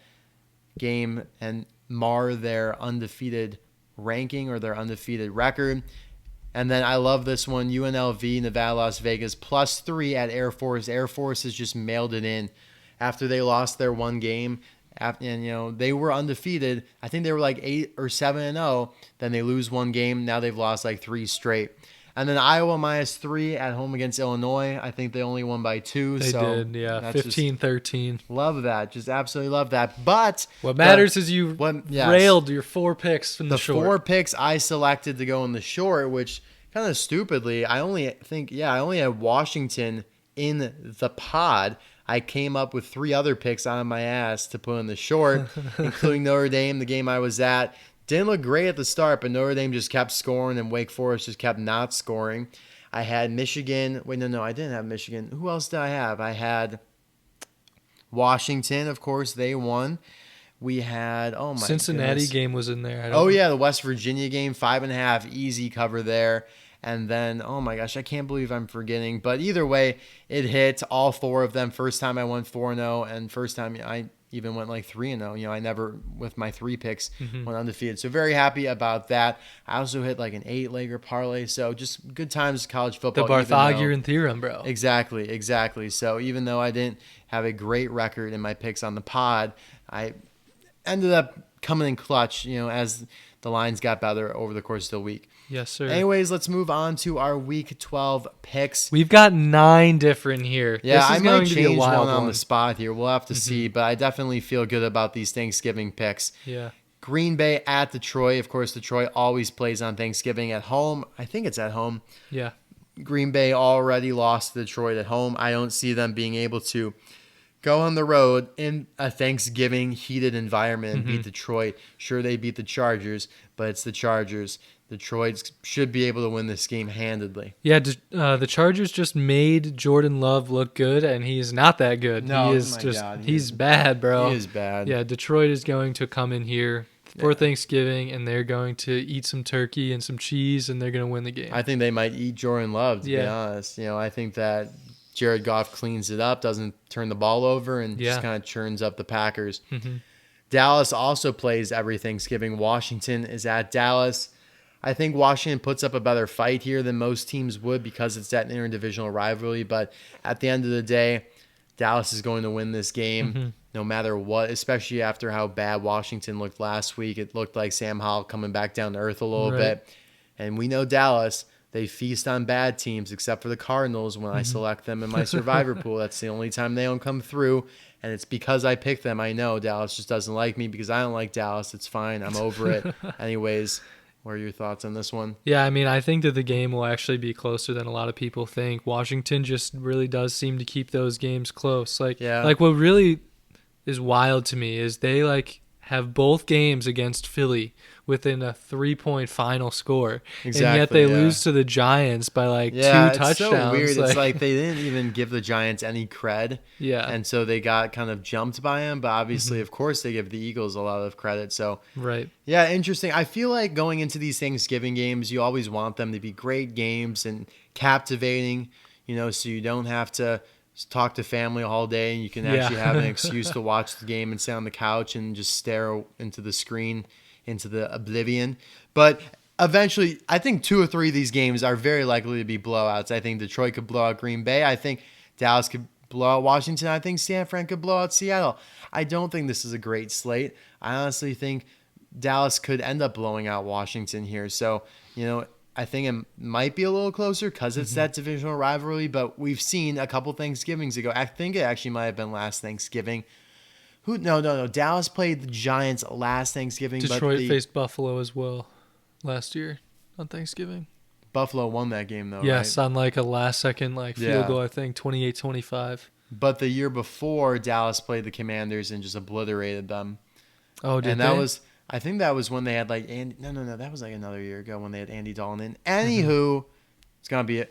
game and mar their undefeated ranking or their undefeated record. And then I love this one, UNLV, Nevada, Las Vegas, +3 at Air Force. Air Force has just mailed it in after they lost their one game. And, they were undefeated. I think they were like 8 or 7-0. Then they lose one game. Now they've lost like 3 straight. And then Iowa -3 at home against Illinois. I think they only won by 2. They so did, yeah, 15-13. Love that. Just absolutely love that. But what matters is you railed your 4 picks from the short. 4 picks I selected to go in the short, which kind of stupidly, I only had Washington in the pod. I came up with 3 other picks on my ass to put in the short, including Notre Dame, the game I was at. Didn't look great at the start, but Notre Dame just kept scoring and Wake Forest just kept not scoring. I had Michigan. Wait, no, I didn't have Michigan. Who else did I have? I had Washington, of course. They won. We had, Cincinnati game was in there. The West Virginia game, 5.5, easy cover there. And then, oh my gosh, I can't believe I'm forgetting. But either way, it hit all 4 of them. First time I went 4-0, and first time I even went like 3-0. I never, with my 3 picks, went undefeated. So very happy about that. I also hit like an 8-legger parlay. So just good times college football. The Barthagian theorem, bro. Exactly. So even though I didn't have a great record in my picks on the pod, I ended up coming in clutch, as the lines got better over the course of the week. Yes, sir. Anyways, let's move on to our Week 12 picks. We've got 9 different here. Yeah, I might change one on the spot here. We'll have to see, but I definitely feel good about these Thanksgiving picks. Yeah. Green Bay at Detroit. Of course, Detroit always plays on Thanksgiving at home. I think it's at home. Yeah. Green Bay already lost to Detroit at home. I don't see them being able to go on the road in a Thanksgiving heated environment and beat Detroit. Sure, they beat the Chargers, but it's the Chargers. Detroit should be able to win this game handedly. Yeah, the Chargers just made Jordan Love look good, and he's not that good. No, he's bad, bro. He is bad. Yeah, Detroit is going to come in here for Thanksgiving, and they're going to eat some turkey and some cheese, and they're going to win the game. I think they might eat Jordan Love, to be honest. I think that Jared Goff cleans it up, doesn't turn the ball over, and just kind of churns up the Packers. Dallas also plays every Thanksgiving. Washington is at Dallas. I think Washington puts up a better fight here than most teams would because it's that interdivisional rivalry. But at the end of the day, Dallas is going to win this game no matter what, especially after how bad Washington looked last week. It looked like Sam Howell coming back down to earth a little bit. And we know Dallas, they feast on bad teams except for the Cardinals when I select them in my survivor pool. That's the only time they don't come through. And it's because I picked them. I know Dallas just doesn't like me because I don't like Dallas. It's fine. I'm over it. Anyways, what are your thoughts on this one? Yeah, I mean, I think that the game will actually be closer than a lot of people think. Washington just really does seem to keep those games close. Like what really is wild to me is they have both games against Philly within a 3-point final score. Exactly, and yet they lose to the Giants by 2 touchdowns. It's so weird. It's like they didn't even give the Giants any cred. Yeah. And so they got kind of jumped by them. But obviously, of course, they give the Eagles a lot of credit. So, yeah, interesting. I feel like going into these Thanksgiving games, you always want them to be great games and captivating, so you don't have to talk to family all day and you can actually have an excuse to watch the game and sit on the couch and just stare into the screen, into the oblivion. But eventually, I think 2 or 3 of these games are very likely to be blowouts. I think Detroit could blow out Green Bay. I think Dallas could blow out Washington. I think San Fran could blow out Seattle. I don't think this is a great slate. I honestly think Dallas could end up blowing out Washington here. So, I think it might be a little closer because it's that divisional rivalry, but we've seen a couple Thanksgivings ago. I think it actually might have been last Thanksgiving. No. Dallas played the Giants last Thanksgiving. Detroit faced Buffalo as well last year on Thanksgiving. Buffalo won that game, though, yes, right? On a last-second field goal, I think, 28-25. But the year before, Dallas played the Commanders and just obliterated them. Oh, did and they? That was... I think that was when they had Andy. No. That was another year ago when they had Andy Dalton in. Anywho, it's going to be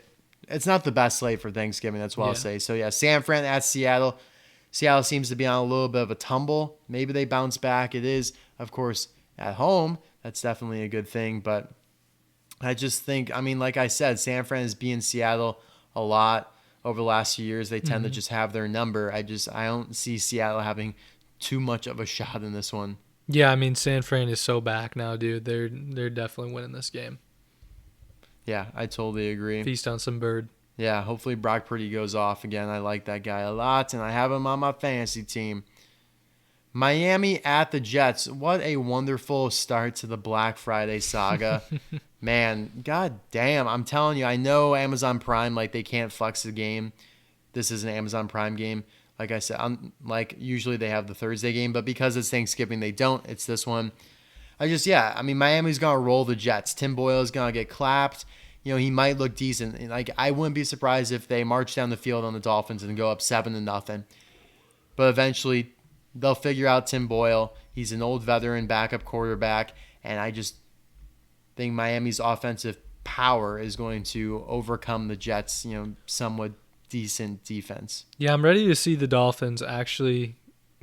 it's not the best slate for Thanksgiving. That's what I'll say. So, San Fran at Seattle. Seattle seems to be on a little bit of a tumble. Maybe they bounce back. It is, of course, at home. That's definitely a good thing. But I just think, like I said, San Fran has beaten Seattle a lot over the last few years. They tend to just have their number. I don't see Seattle having too much of a shot in this one. Yeah, San Fran is so back now, dude. They're definitely winning this game. Yeah, I totally agree. Feast on some bird. Yeah, hopefully Brock Purdy goes off again. I like that guy a lot, and I have him on my fantasy team. Miami at the Jets. What a wonderful start to the Black Friday saga. Man, god damn. I'm telling you, I know Amazon Prime, like, they can't flex the game. This is an Amazon Prime game. Like I said, like, usually they have the Thursday game, but because it's Thanksgiving, they don't. It's this one. I mean, Miami's going to roll the Jets. Tim Boyle's going to get clapped. You know, he might look decent. Like, I wouldn't be surprised if they march down the field on the Dolphins and go up 7-0. But eventually, they'll figure out Tim Boyle. He's an old veteran backup quarterback, and I just think Miami's offensive power is going to overcome the Jets, you know, somewhat decent defense. Yeah, I'm ready to see the Dolphins actually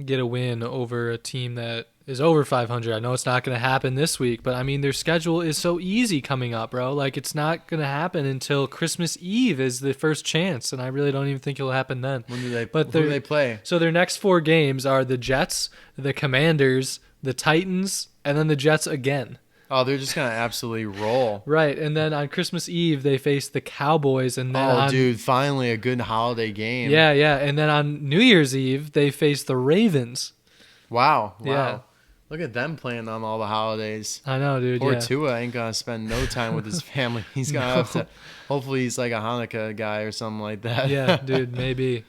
get a win over a team that is over 500. I know it's not going to happen this week, but I mean, their schedule is so easy coming up, bro. Like, it's not going to happen until Christmas Eve is the first chance, and I really don't even think it'll happen then. Who do they play? So their next 4 games are the Jets, the Commanders, the Titans, and then the Jets again. Oh, they're just going to absolutely roll. Right, and then on Christmas Eve, they face the Cowboys. And then dude, finally a good holiday game. Yeah, and then on New Year's Eve, they face the Ravens. Wow. Yeah. Look at them playing on all the holidays. I know, dude. Poor Tua ain't going to spend no time with his family. He's going to have to, hopefully he's like a Hanukkah guy or something like that. Yeah, dude, maybe.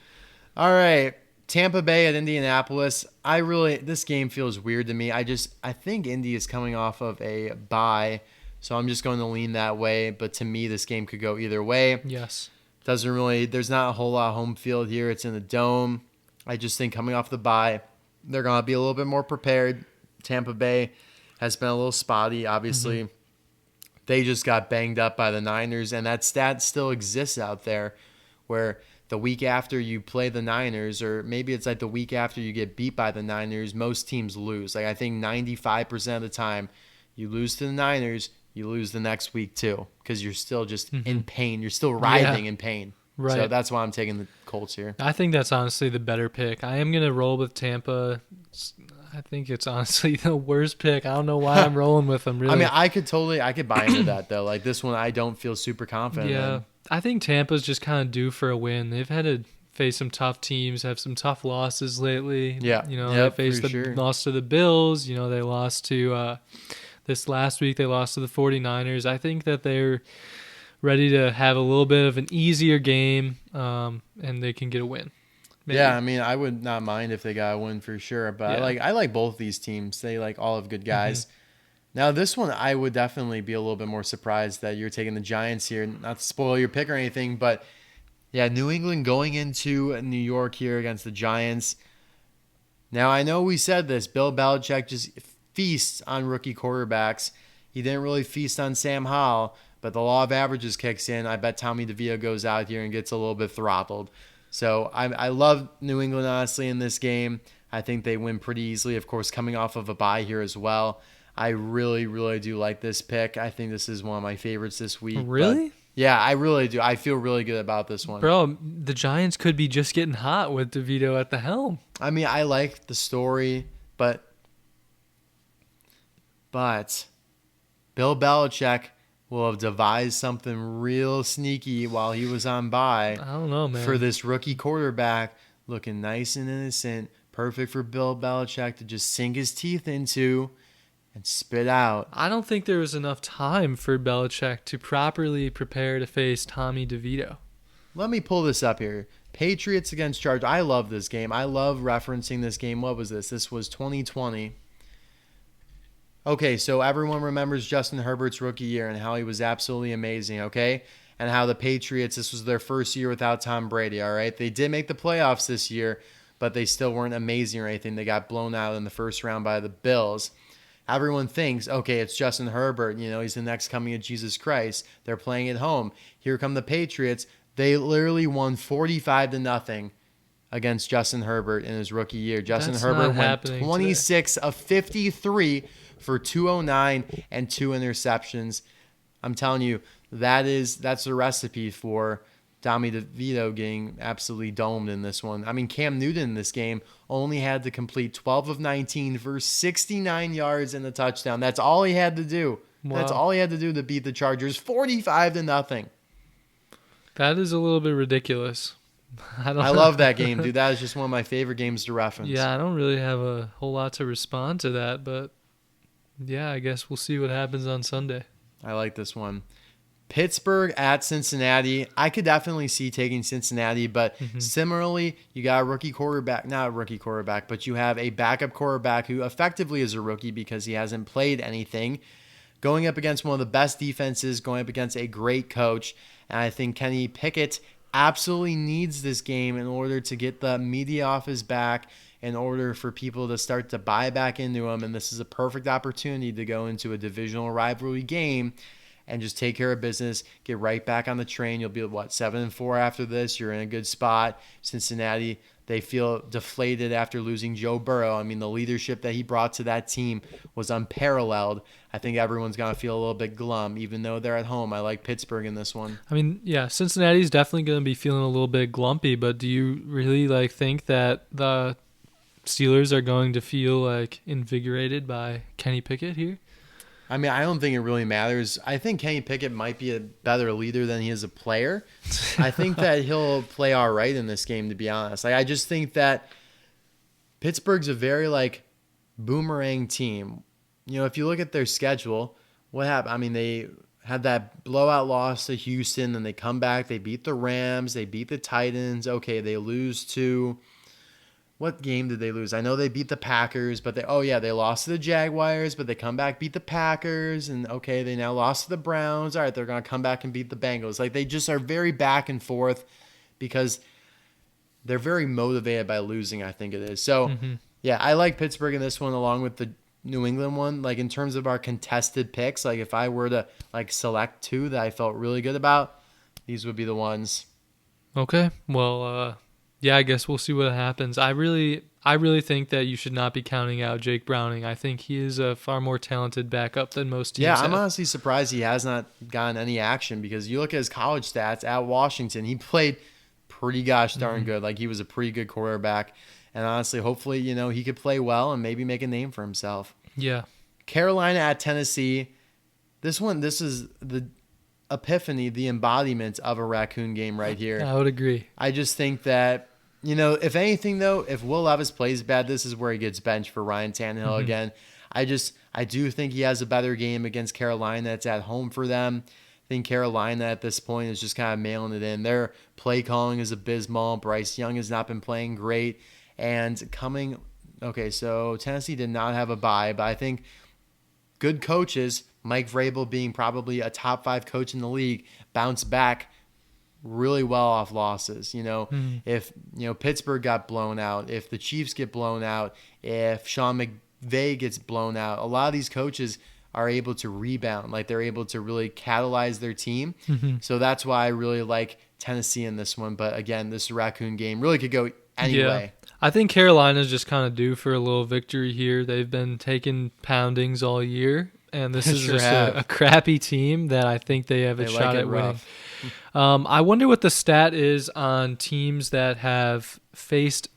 All right. Tampa Bay at Indianapolis. This game feels weird to me. I think Indy is coming off of a bye, so I'm just going to lean that way. But to me, this game could go either way. Yes. There's not a whole lot of home field here. It's in the Dome. I just think coming off the bye, they're going to be a little bit more prepared. Tampa Bay has been a little spotty, obviously. Mm-hmm. They just got banged up by the Niners, and that stat still exists out there where the week after you play the Niners, or maybe it's like the week after you get beat by the Niners, most teams lose. Like, I think 95% of the time you lose to the Niners, you lose the next week too, because you're still just in pain. You're still writhing in pain. Right. So that's why I'm taking the Colts here. I think that's honestly the better pick. I am going to roll with Tampa. I think it's honestly the worst pick. I don't know why I'm rolling with them, really. I mean, I could buy into that, though. Like, this one, I don't feel super confident in. I think Tampa's just kind of due for a win. They've had to face some tough teams, have some tough losses lately. Yeah. You know, they faced lost to the Bills. You know, they lost to this last week. They lost to the 49ers. I think that they're ready to have a little bit of an easier game, and they can get a win. Maybe. Yeah, I mean, I would not mind if they got a win for sure. But I like both these teams. They all have good guys. Mm-hmm. Now, this one, I would definitely be a little bit more surprised that you're taking the Giants here. Not to spoil your pick or anything, but yeah, New England going into New York here against the Giants. Now, I know we said this. Bill Belichick just feasts on rookie quarterbacks. He didn't really feast on Sam Howell, but the law of averages kicks in. I bet Tommy DeVito goes out here and gets a little bit throttled. So I love New England, honestly, in this game. I think they win pretty easily, of course, coming off of a bye here as well. I really, really do like this pick. I think this is one of my favorites this week. Really? Yeah, I really do. I feel really good about this one. Bro, the Giants could be just getting hot with DeVito at the helm. I mean, I like the story, but Bill Belichick will have devised something real sneaky while he was on bye. I don't know, man. For this rookie quarterback looking nice and innocent, perfect for Bill Belichick to just sink his teeth into and spit out. I don't think there was enough time for Belichick to properly prepare to face Tommy DeVito. Let me pull this up here. Patriots against Chargers. I love this game. I love referencing this game. What was this? This was 2020. Okay, so everyone remembers Justin Herbert's rookie year and how he was absolutely amazing, okay? And how the Patriots, this was their first year without Tom Brady, all right? They did make the playoffs this year, but they still weren't amazing or anything. They got blown out in the first round by the Bills. Everyone thinks, okay, it's Justin Herbert. You know, he's the next coming of Jesus Christ. They're playing at home. Here come the Patriots. They literally won 45-0 against Justin Herbert in his rookie year. Justin Herbert went 26 of 53 for 209 and 2 interceptions. I'm telling you, that's the recipe for Tommy DeVito getting absolutely domed in this one. I mean, Cam Newton in this game only had to complete 12 of 19 for 69 yards and a touchdown. That's all he had to do. Wow. That's all he had to do to beat the Chargers 45-0. That is a little bit ridiculous. I love that game, dude. That is just one of my favorite games to reference. Yeah, I don't really have a whole lot to respond to that, but yeah, I guess we'll see what happens on Sunday. I like this one. Pittsburgh at Cincinnati. I could definitely see taking Cincinnati, but similarly, you got a rookie quarterback, not a rookie quarterback, but you have a backup quarterback who effectively is a rookie because he hasn't played anything, going up against one of the best defenses, going up against a great coach. And I think Kenny Pickett absolutely needs this game in order to get the media off his back, in order for people to start to buy back into him. And this is a perfect opportunity to go into a divisional rivalry game and just take care of business, get right back on the train. You'll be, 7-4 after this. You're in a good spot. Cincinnati, they feel deflated after losing Joe Burrow. I mean, the leadership that he brought to that team was unparalleled. I think everyone's going to feel a little bit glum, even though they're at home. I like Pittsburgh in this one. I mean, yeah, Cincinnati's definitely going to be feeling a little bit glumpy, but do you really think that the Steelers are going to feel invigorated by Kenny Pickett here? I mean, I don't think it really matters. I think Kenny Pickett might be a better leader than he is a player. I think that he'll play all right in this game, to be honest. I just think that Pittsburgh's a very boomerang team. If you look at their schedule, what happened? I mean, they had that blowout loss to Houston, then they come back, they beat the Rams, they beat the Titans. Okay, they lose to... What game did they lose? I know they beat the Packers, but they lost to the Jaguars, but they come back, beat the Packers, and okay, they now lost to the Browns. All right, they're going to come back and beat the Bengals. They just are very back and forth because they're very motivated by losing, I think it is. So, yeah, I like Pittsburgh in this one along with the New England one. In terms of our contested picks, if I were to select two that I felt really good about, these would be the ones. Okay, well, yeah, I guess we'll see what happens. I really think that you should not be counting out Jake Browning. I think he is a far more talented backup than most teams have. I'm honestly surprised he has not gotten any action, because you look at his college stats at Washington, he played pretty gosh darn good. He was a pretty good quarterback. And honestly, hopefully, he could play well and maybe make a name for himself. Yeah. Carolina at Tennessee. This is the epiphany, the embodiment of a raccoon game right here. I would agree. I just think that, if anything, though, if Will Levis plays bad, this is where he gets benched for Ryan Tannehill again. I do think he has a better game against Carolina. It's at home for them. I think Carolina at this point is just kind of mailing it in. Their play calling is abysmal. Bryce Young has not been playing great. And so Tennessee did not have a bye, but I think good coaches, Mike Vrabel being probably a top 5 coach in the league, bounce back really well off losses. If Pittsburgh got blown out, if the Chiefs get blown out, if Sean McVay gets blown out, a lot of these coaches are able to rebound. They're able to really catalyze their team. So that's why I really like Tennessee in this one. But again, this raccoon game really could go any way. I think Carolina's just kind of due for a little victory here. They've been taking poundings all year, and this is just a crappy team that I think they have a shot at winning. I wonder what the stat is on teams that have faced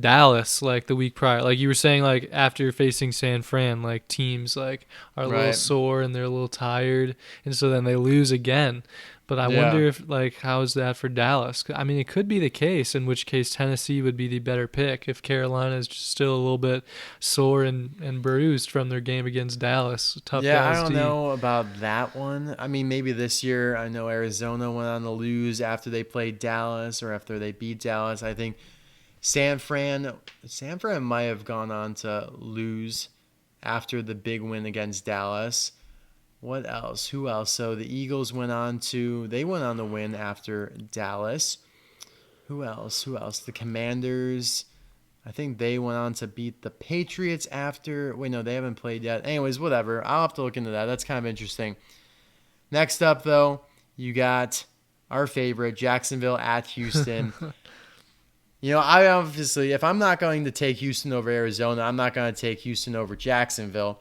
Dallas the week prior. You were saying, after facing San Fran, teams are a little sore and they're a little tired, and so then they lose again. But I wonder if how is that for Dallas? I mean, it could be the case, in which case Tennessee would be the better pick if Carolina is just still a little bit sore and bruised from their game against Dallas. Tough. Yeah, I don't know about that one. I mean, maybe this year. I know Arizona went on to lose after they played Dallas or after they beat Dallas. I think San Fran might have gone on to lose after the big win against Dallas. What else? Who else? So the Eagles went on to win after Dallas. Who else? The Commanders. I think they went on to beat the Patriots after. Wait, no, they haven't played yet. Anyways, whatever. I'll have to look into that. That's kind of interesting. Next up, though, you got our favorite, Jacksonville at Houston. I obviously, if I'm not going to take Houston over Arizona, I'm not going to take Houston over Jacksonville.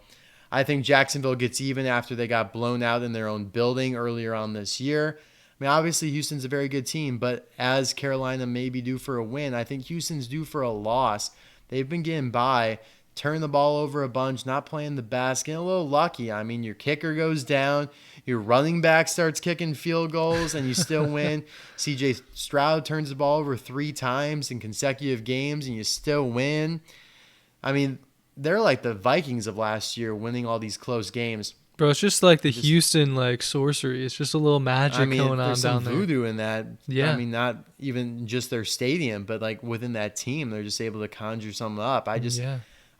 I think Jacksonville gets even after they got blown out in their own building earlier on this year. I mean, obviously, Houston's a very good team, but as Carolina may be due for a win, I think Houston's due for a loss. They've been getting by, turning the ball over a bunch, not playing the best, getting a little lucky. I mean, your kicker goes down, your running back starts kicking field goals, and you still win. CJ Stroud turns the ball over 3 times in consecutive games, and you still win. I mean, they're like the Vikings of last year, winning all these close games. Bro, it's just like the Houston like sorcery. It's just a little magic going on there's down some there. voodoo in that. Yeah. I mean, not even just their stadium, but like within that team, they're just able to conjure something up.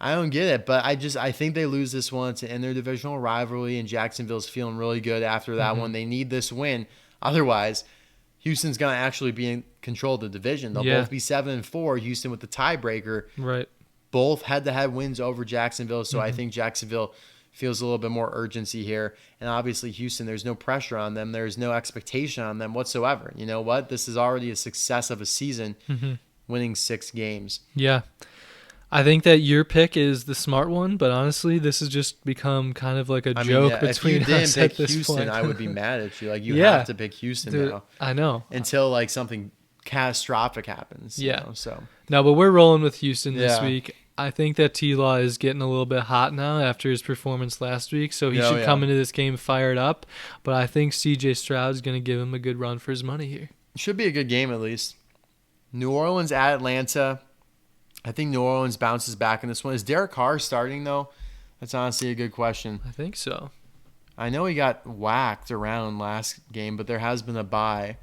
I don't get it, but I think they lose this one to end their divisional rivalry, and Jacksonville's feeling really good after that one. They need this win. Otherwise, Houston's going to actually be in control of the division. They'll both be 7-4. Houston with the tiebreaker. Right. Both head-to-head wins over Jacksonville, so I think Jacksonville feels a little bit more urgency here. And obviously Houston, there's no pressure on them. There's no expectation on them whatsoever. You know what? This is already a success of a season, winning 6 games. Yeah. I think that your pick is the smart one, but honestly, this has just become kind of like a joke between us at this point. If you didn't pick Houston, I would be mad at you. Like, you have to pick Houston now. I know. Until, like, something catastrophic happens. Yeah. You know, so. No, but we're rolling with Houston this week. I think that T-Law is getting a little bit hot now after his performance last week, so he should come into this game fired up. But I think C.J. Stroud's going to give him a good run for his money here. Should be a good game at least. New Orleans at Atlanta. I think New Orleans bounces back in this one. Is Derek Carr starting, though? That's honestly a good question. I think so. I know he got whacked around last game, but there has been a bye.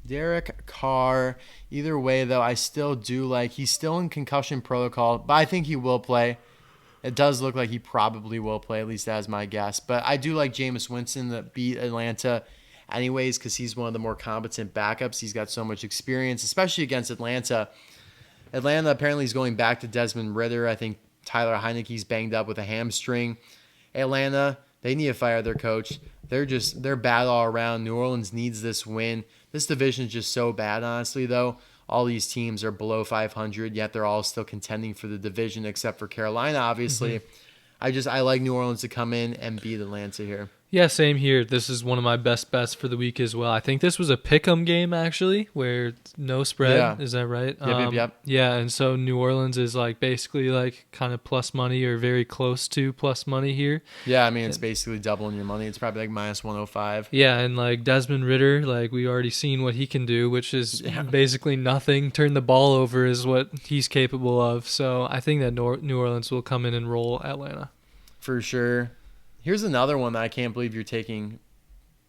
Derek Carr, either way, though, I still do like, he's still in concussion protocol, but I think he will play. It does look like he probably will play, at least that's my guess. But I do like Jameis Winston that beat Atlanta anyways because he's one of the more competent backups. He's got so much experience, especially against Atlanta. Atlanta apparently is going back to Desmond Ridder. I think Tyler Heineke's banged up with a hamstring. Atlanta, they need to fire their coach. They're bad all around. New Orleans needs this win. This division is just so bad, honestly, though. All these teams are below 500, yet they're all still contending for the division, except for Carolina, obviously. I like New Orleans to come in and beat Atlanta here. Yeah, same here. This is one of my best bets for the week as well. I think this was a pick'em game, actually, where no spread. Yeah. Is that right? Yep. Yeah, and so New Orleans is like basically like kind of plus money or very close to plus money here. Yeah, I mean, it's basically doubling your money. It's probably like minus 105. Yeah, and like Desmond Ridder, like we already seen what he can do, which is basically nothing. Turn the ball over is what he's capable of. So I think that New Orleans will come in and roll Atlanta. For sure. Here's another one that I can't believe you're taking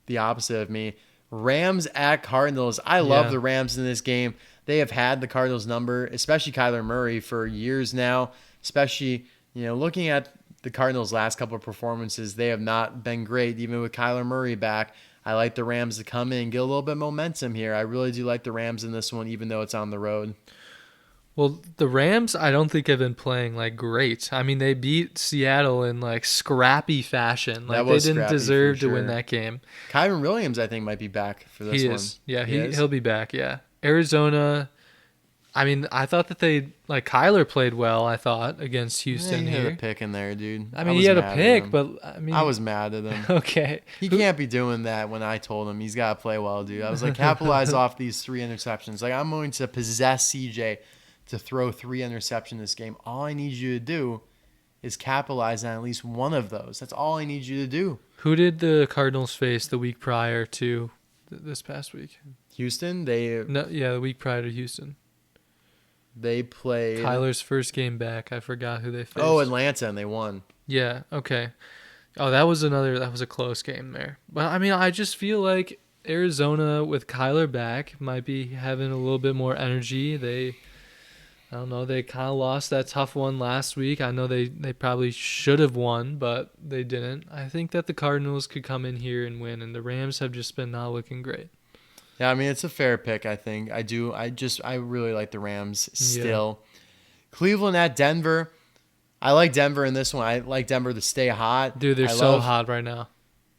the opposite of me. Rams at Cardinals. I love the Rams in this game. They have had the Cardinals number, especially Kyler Murray, for years now. Especially, looking at the Cardinals' last couple of performances, they have not been great, even with Kyler Murray back. I like the Rams to come in and get a little bit of momentum here. I really do like the Rams in this one, even though it's on the road. Well, the Rams, I don't think have been playing like great. I mean, they beat Seattle in like scrappy fashion. Like they didn't deserve to win that game. Kyron Williams, I think, might be back for this one. Yeah, he'll be back. Yeah, Arizona. I mean, I thought that Kyler played well. I thought against Houston he here. He had a pick in there, dude. I mean, he had a pick, but I mean, I was mad at him. Okay, he can't be doing that when I told him he's got to play well, dude. I was like, capitalize off these 3 interceptions. Like, I'm going to possess CJ to throw 3 interceptions this game. All I need you to do is capitalize on at least one of those. That's all I need you to do. Who did the Cardinals face the week prior to this past week? Houston? The week prior to Houston. They played Kyler's first game back. I forgot who they faced. Oh, Atlanta, and they won. Yeah, okay. Oh, that was a close game there. But I mean, I just feel like Arizona with Kyler back might be having a little bit more energy. I don't know. They kind of lost that tough one last week. I know they probably should have won, but they didn't. I think that the Cardinals could come in here and win, and the Rams have just been not looking great. Yeah, I mean, it's a fair pick, I think. I do. I really like the Rams still. Yeah. Cleveland at Denver. I like Denver in this one. I like Denver to stay hot. Dude, they're so hot right now.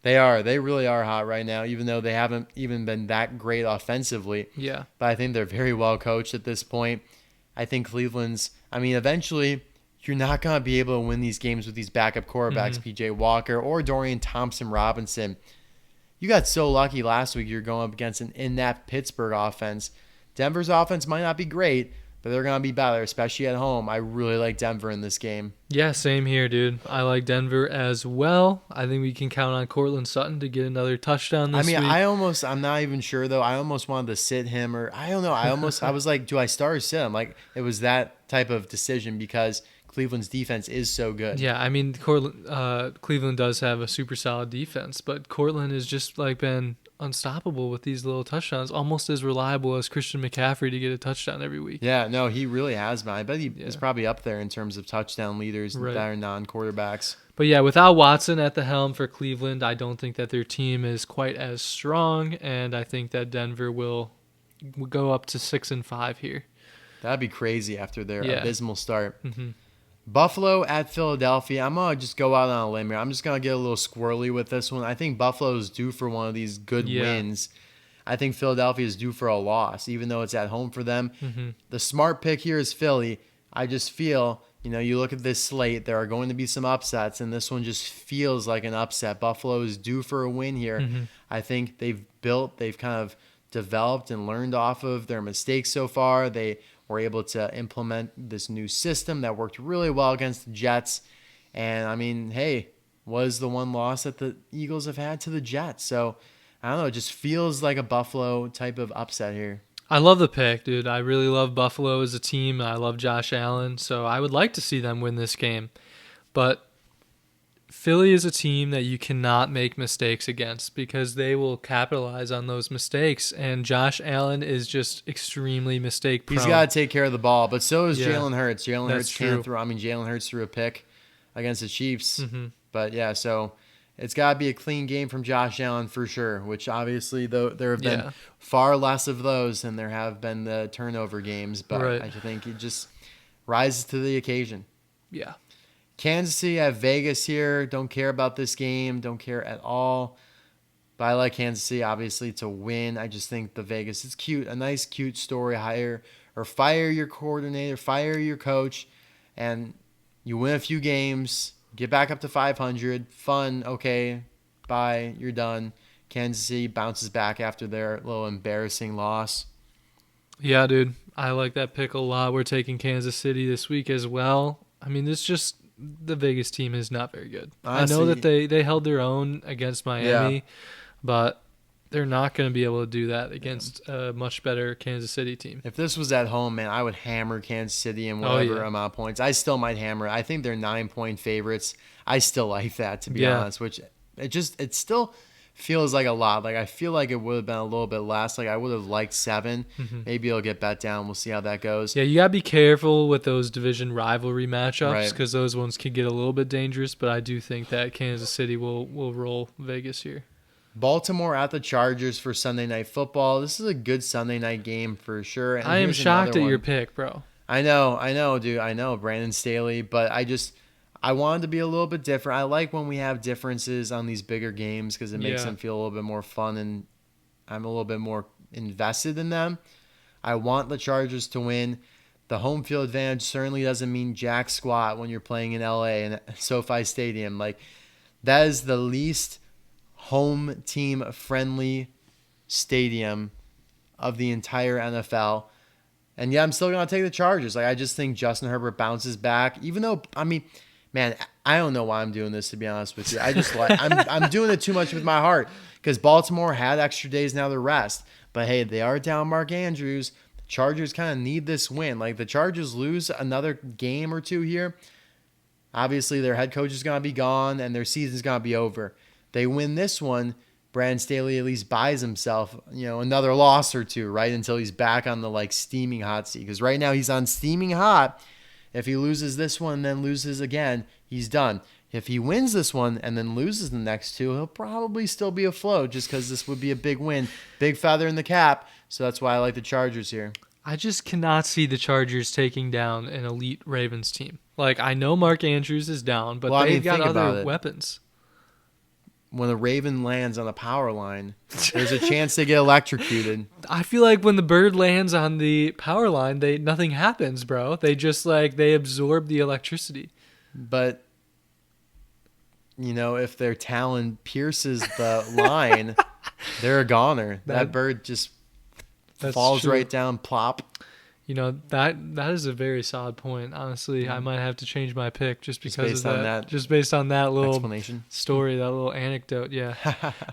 They are. They really are hot right now, even though they haven't even been that great offensively. Yeah. But I think they're very well coached at this point. I think eventually you're not going to be able to win these games with these backup quarterbacks, P.J. Walker or Dorian Thompson-Robinson. You got so lucky last week you're going up against an inept Pittsburgh offense. Denver's offense might not be great, but they're going to be better, especially at home. I really like Denver in this game. Yeah, same here, dude. I like Denver as well. I think we can count on Courtland Sutton to get another touchdown this week. I'm not even sure, though. I almost wanted to sit him, or I don't know. I was like, do I start or sit him? Like, it was that type of decision because Cleveland's defense is so good. Yeah, I mean, Cleveland does have a super solid defense, but Cortland has just like been unstoppable with these little touchdowns, almost as reliable as Christian McCaffrey to get a touchdown every week. Yeah, no, he really has been. I bet he is probably up there in terms of touchdown leaders that are non-quarterbacks. But yeah, without Watson at the helm for Cleveland, I don't think that their team is quite as strong, and I think that Denver will go up to 6-5 here. That'd be crazy after their abysmal start. Mm-hmm. Buffalo at Philadelphia. I'm going to just go out on a limb here. I'm just going to get a little squirrely with this one. I think Buffalo is due for one of these good wins. I think Philadelphia is due for a loss, even though it's at home for them. Mm-hmm. The smart pick here is Philly. I just feel, you look at this slate, there are going to be some upsets, and this one just feels like an upset. Buffalo is due for a win here. Mm-hmm. I think they've kind of developed and learned off of their mistakes so far. They were able to implement this new system that worked really well against the Jets. And, I mean, hey, was the one loss that the Eagles have had to the Jets. So, I don't know, it just feels like a Buffalo type of upset here. I love the pick, dude. I really love Buffalo as a team. I love Josh Allen, so I would like to see them win this game. But Philly is a team that you cannot make mistakes against because they will capitalize on those mistakes, and Josh Allen is just extremely mistake prone. He's got to take care of the ball, but so is Jalen Hurts. Jalen Hurts threw a pick against the Chiefs. Mm-hmm. But, yeah, so it's got to be a clean game from Josh Allen for sure, which obviously there have been far less of those than there have been the turnover games. But I think it just rises to the occasion. Yeah. Kansas City at Vegas here. Don't care about this game. Don't care at all. But I like Kansas City, obviously, to win. I just think the Vegas is cute. A nice, cute story. Fire your coordinator, fire your coach, and you win a few games. Get back up to 500. Fun. Okay. Bye. You're done. Kansas City bounces back after their little embarrassing loss. Yeah, dude. I like that pick a lot. We're taking Kansas City this week as well. I mean, it's just the Vegas team is not very good. Honestly, I know that they held their own against Miami, but they're not going to be able to do that against a much better Kansas City team. If this was at home, man, I would hammer Kansas City in whatever amount of points. I still might hammer it. I think they're 9-point favorites. I still like that, to be honest, which it still feels like a lot. Like I feel like it would have been a little bit less. Like I would have liked 7. Mm-hmm. Maybe it'll get bet down. We'll see how that goes. Yeah, you got to be careful with those division rivalry matchups because those ones can get a little bit dangerous, but I do think that Kansas City will roll Vegas here. Baltimore at the Chargers for Sunday Night Football. This is a good Sunday night game for sure. And I am shocked at your pick, bro. I know, dude. I know, Brandon Staley, but I wanted to be a little bit different. I like when we have differences on these bigger games because it makes them feel a little bit more fun, and I'm a little bit more invested in them. I want the Chargers to win. The home field advantage certainly doesn't mean jack squat when you're playing in LA and SoFi Stadium. Like, that is the least home team friendly stadium of the entire NFL. And I'm still going to take the Chargers. Like, I just think Justin Herbert bounces back, even though, I mean, man, I don't know why I'm doing this, to be honest with you. I just I'm doing it too much with my heart because Baltimore had extra days now to rest. But hey, they are down Mark Andrews. The Chargers kind of need this win. Like, the Chargers lose another game or two here, obviously their head coach is going to be gone and their season's going to be over. They win this one, Brandon Staley at least buys himself, another loss or two, right, until he's back on the steaming hot seat. Because right now he's on steaming hot. If he loses this one and then loses again, he's done. If he wins this one and then loses the next two, he'll probably still be afloat just because this would be a big win. Big feather in the cap. So that's why I like the Chargers here. I just cannot see the Chargers taking down an elite Ravens team. Like, I know Mark Andrews is down, but they've got other weapons. When a Raven lands on a power line, there's a chance they get electrocuted. I feel like when the bird lands on the power line, nothing happens, bro. They just they absorb the electricity. But if their talon pierces the line, they're a goner. That bird just falls right down, plop. That is a very solid point. Honestly, I might have to change my pick just because of that. Just based on that little explanation story, that little anecdote. Yeah,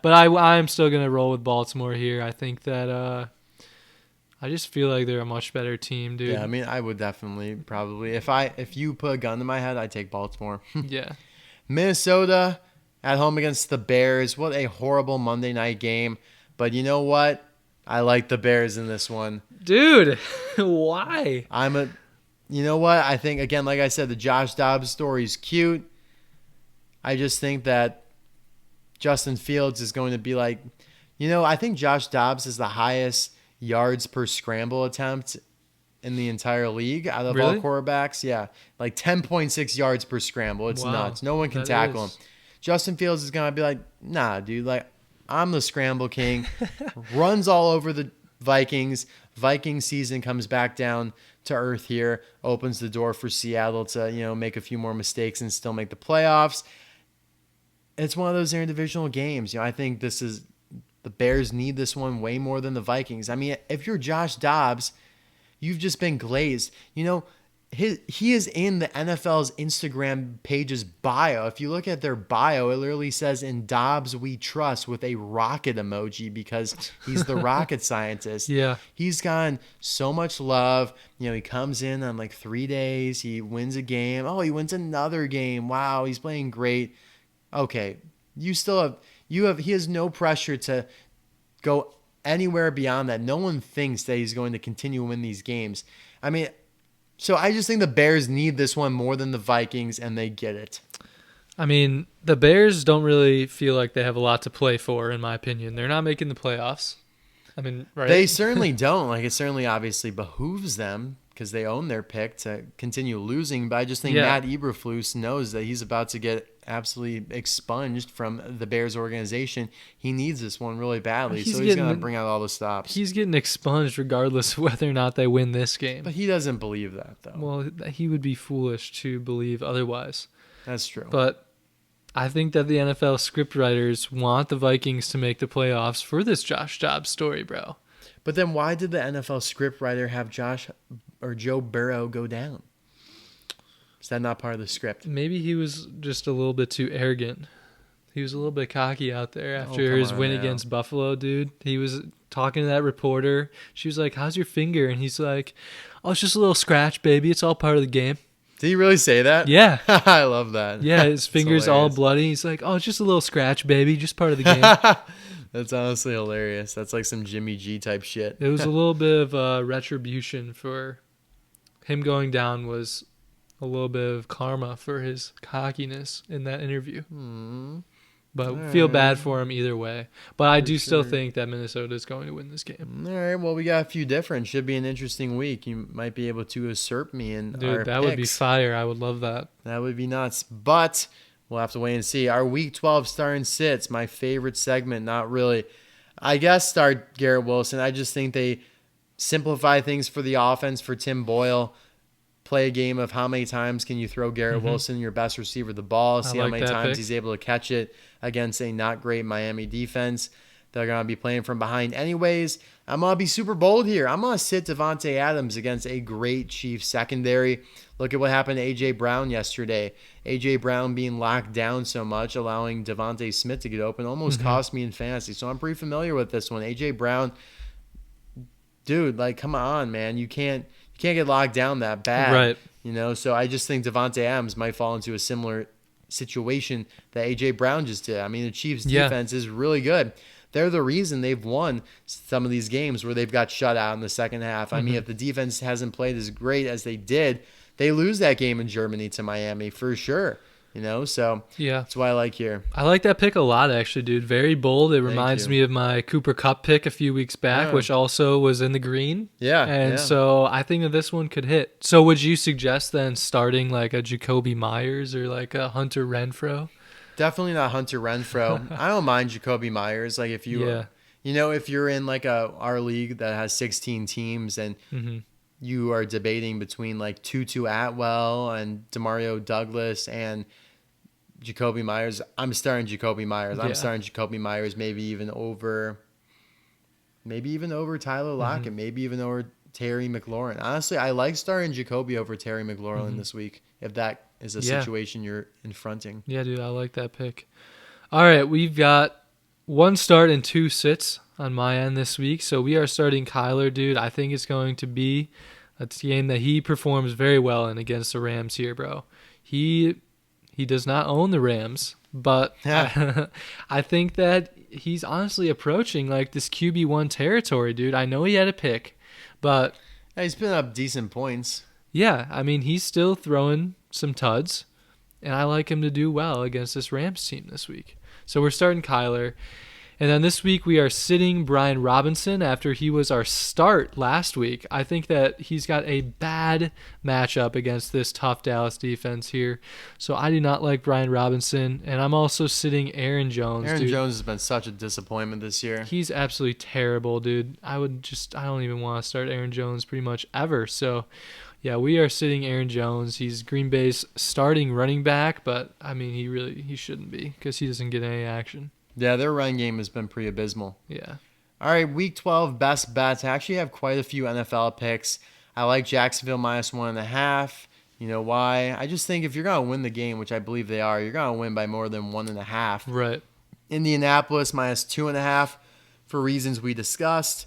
but I'm still gonna roll with Baltimore here. I think that I just feel like they're a much better team, dude. Yeah, I mean, I would definitely probably if you put a gun to my head, I'd take Baltimore. Yeah. Minnesota at home against the Bears. What a horrible Monday night game. But you know what? I like the Bears in this one. Dude, why? You know what? I think, again, like I said, the Josh Dobbs story is cute. I just think that Justin Fields is going to be like, I think Josh Dobbs is the highest yards per scramble attempt in the entire league out of all quarterbacks. Yeah, like 10.6 yards per scramble. It's nuts. No one can tackle him. Justin Fields is going to be like, nah, dude, like I'm the scramble king. Runs all over the Vikings. Viking season comes back down to earth here, opens the door for Seattle to, make a few more mistakes and still make the playoffs. It's one of those interdivisional games. I think the Bears need this one way more than the Vikings. I mean, if you're Josh Dobbs, you've just been glazed. He is in the NFL's Instagram page's bio. If you look at their bio, it literally says, "In Dobbs we trust," with a rocket emoji because he's the rocket scientist. Yeah. He's gotten so much love. He comes in on like 3 days. He wins a game. Oh, he wins another game. Wow, he's playing great. Okay, he has no pressure to go anywhere beyond that. No one thinks that he's going to continue to win these games. I mean, so I just think the Bears need this one more than the Vikings, and they get it. I mean, the Bears don't really feel like they have a lot to play for, in my opinion. They're not making the playoffs. I mean, right? They certainly don't. Like, it certainly obviously behooves them because they own their pick to continue losing. But I just think Matt Eberflus knows that he's about to get absolutely expunged from the Bears organization. He needs this one really badly, so he's going to bring out all the stops. He's getting expunged regardless of whether or not they win this game. But he doesn't believe that, though. Well, he would be foolish to believe otherwise. That's true. But I think that the NFL scriptwriters want the Vikings to make the playoffs for this Josh Dobbs story, bro. But then why did the NFL scriptwriter have Joe Burrow go down? Is that not part of the script? Maybe he was just a little bit too arrogant. He was a little bit cocky out there after his win against Buffalo, dude. He was talking to that reporter. She was like, "How's your finger?" And he's like, "Oh, it's just a little scratch, baby. It's all part of the game." Did he really say that? Yeah. I love that. Yeah, his finger's all bloody. He's like, "Oh, it's just a little scratch, baby. Just part of the game." That's honestly hilarious. That's like some Jimmy G type shit. It was a little bit of retribution for him going down, was a little bit of karma for his cockiness in that interview. But feel bad for him either way. But I do still think that Minnesota is going to win this game. All right, well, we got a few different. Should be an interesting week. You might be able to usurp me in our Dude, that would be fire. I would love that. That would be nuts. But we'll have to wait and see. Our Week 12 star and sits, my favorite segment, not really. I guess start Garrett Wilson. I just think they simplify things for the offense for Tim Boyle. Play a game of how many times can you throw Garrett Wilson, your best receiver, the ball. See how many times he's able to catch it against a not great Miami defense. They're going to be playing from behind anyways. I'm going to be super bold here. I'm going to sit Devontae Adams against a great Chiefs secondary. Look at what happened to A.J. Brown yesterday. A.J. Brown being locked down so much, allowing Devontae Smith to get open, almost cost me in fantasy. So I'm pretty familiar with this one. A.J. Brown, dude, like, come on, man. You can't get locked down that bad. Right. So I just think Devontae Adams might fall into a similar situation that A.J. Brown just did. I mean, the Chiefs' defense is really good. They're the reason they've won some of these games where they've got shut out in the second half. I mean, if the defense hasn't played as great as they did, they lose that game in Germany to Miami for sure. So that's why I like here. I like that pick a lot, actually, dude. Very bold. It reminds me of my Cooper Kupp pick a few weeks back, which also was in the green. So I think that this one could hit. So would you suggest then starting like a Jacoby Myers or like a Hunter Renfrow? Definitely not Hunter Renfrow. I don't mind Jacoby Myers. Like if you, if you're in like our league that has 16 teams and you are debating between like Tutu Atwell and Demario Douglas and Jacoby Myers, I'm starting Jacoby Myers. I'm starting Jacoby Myers maybe even over Tyler Lockett, maybe even over Terry McLaurin. Honestly, I like starting Jacoby over Terry McLaurin this week if that is a situation you're confronting. Yeah, dude, I like that pick. All right, we've got 1 start and 2 sits. on my end this week. So we are starting Kyler, dude. I think it's going to be a game that he performs very well in against the Rams here, bro. He does not own the Rams, but I think that he's honestly approaching like this QB1 territory, dude. I know he had a pick, but yeah, he's putting up decent points. Yeah, I mean, he's still throwing some tuds, and I like him to do well against this Rams team this week. So we're starting Kyler. And then this week we are sitting Brian Robinson after he was our start last week. I think that he's got a bad matchup against this tough Dallas defense here. So I do not like Brian Robinson. And I'm also sitting Aaron Jones. Aaron Jones has been such a disappointment this year. He's absolutely terrible, dude. I don't even want to start Aaron Jones pretty much ever. So yeah, we are sitting Aaron Jones. He's Green Bay's starting running back, but I mean, he shouldn't be because he doesn't get any action. Yeah, their running game has been pretty abysmal. Yeah. All right, Week 12 best bets. I actually have quite a few NFL picks. I like Jacksonville -1.5. You know why? I just think if you're going to win the game, which I believe they are, you're going to win by more than 1.5. Right. Indianapolis -2.5 for reasons we discussed.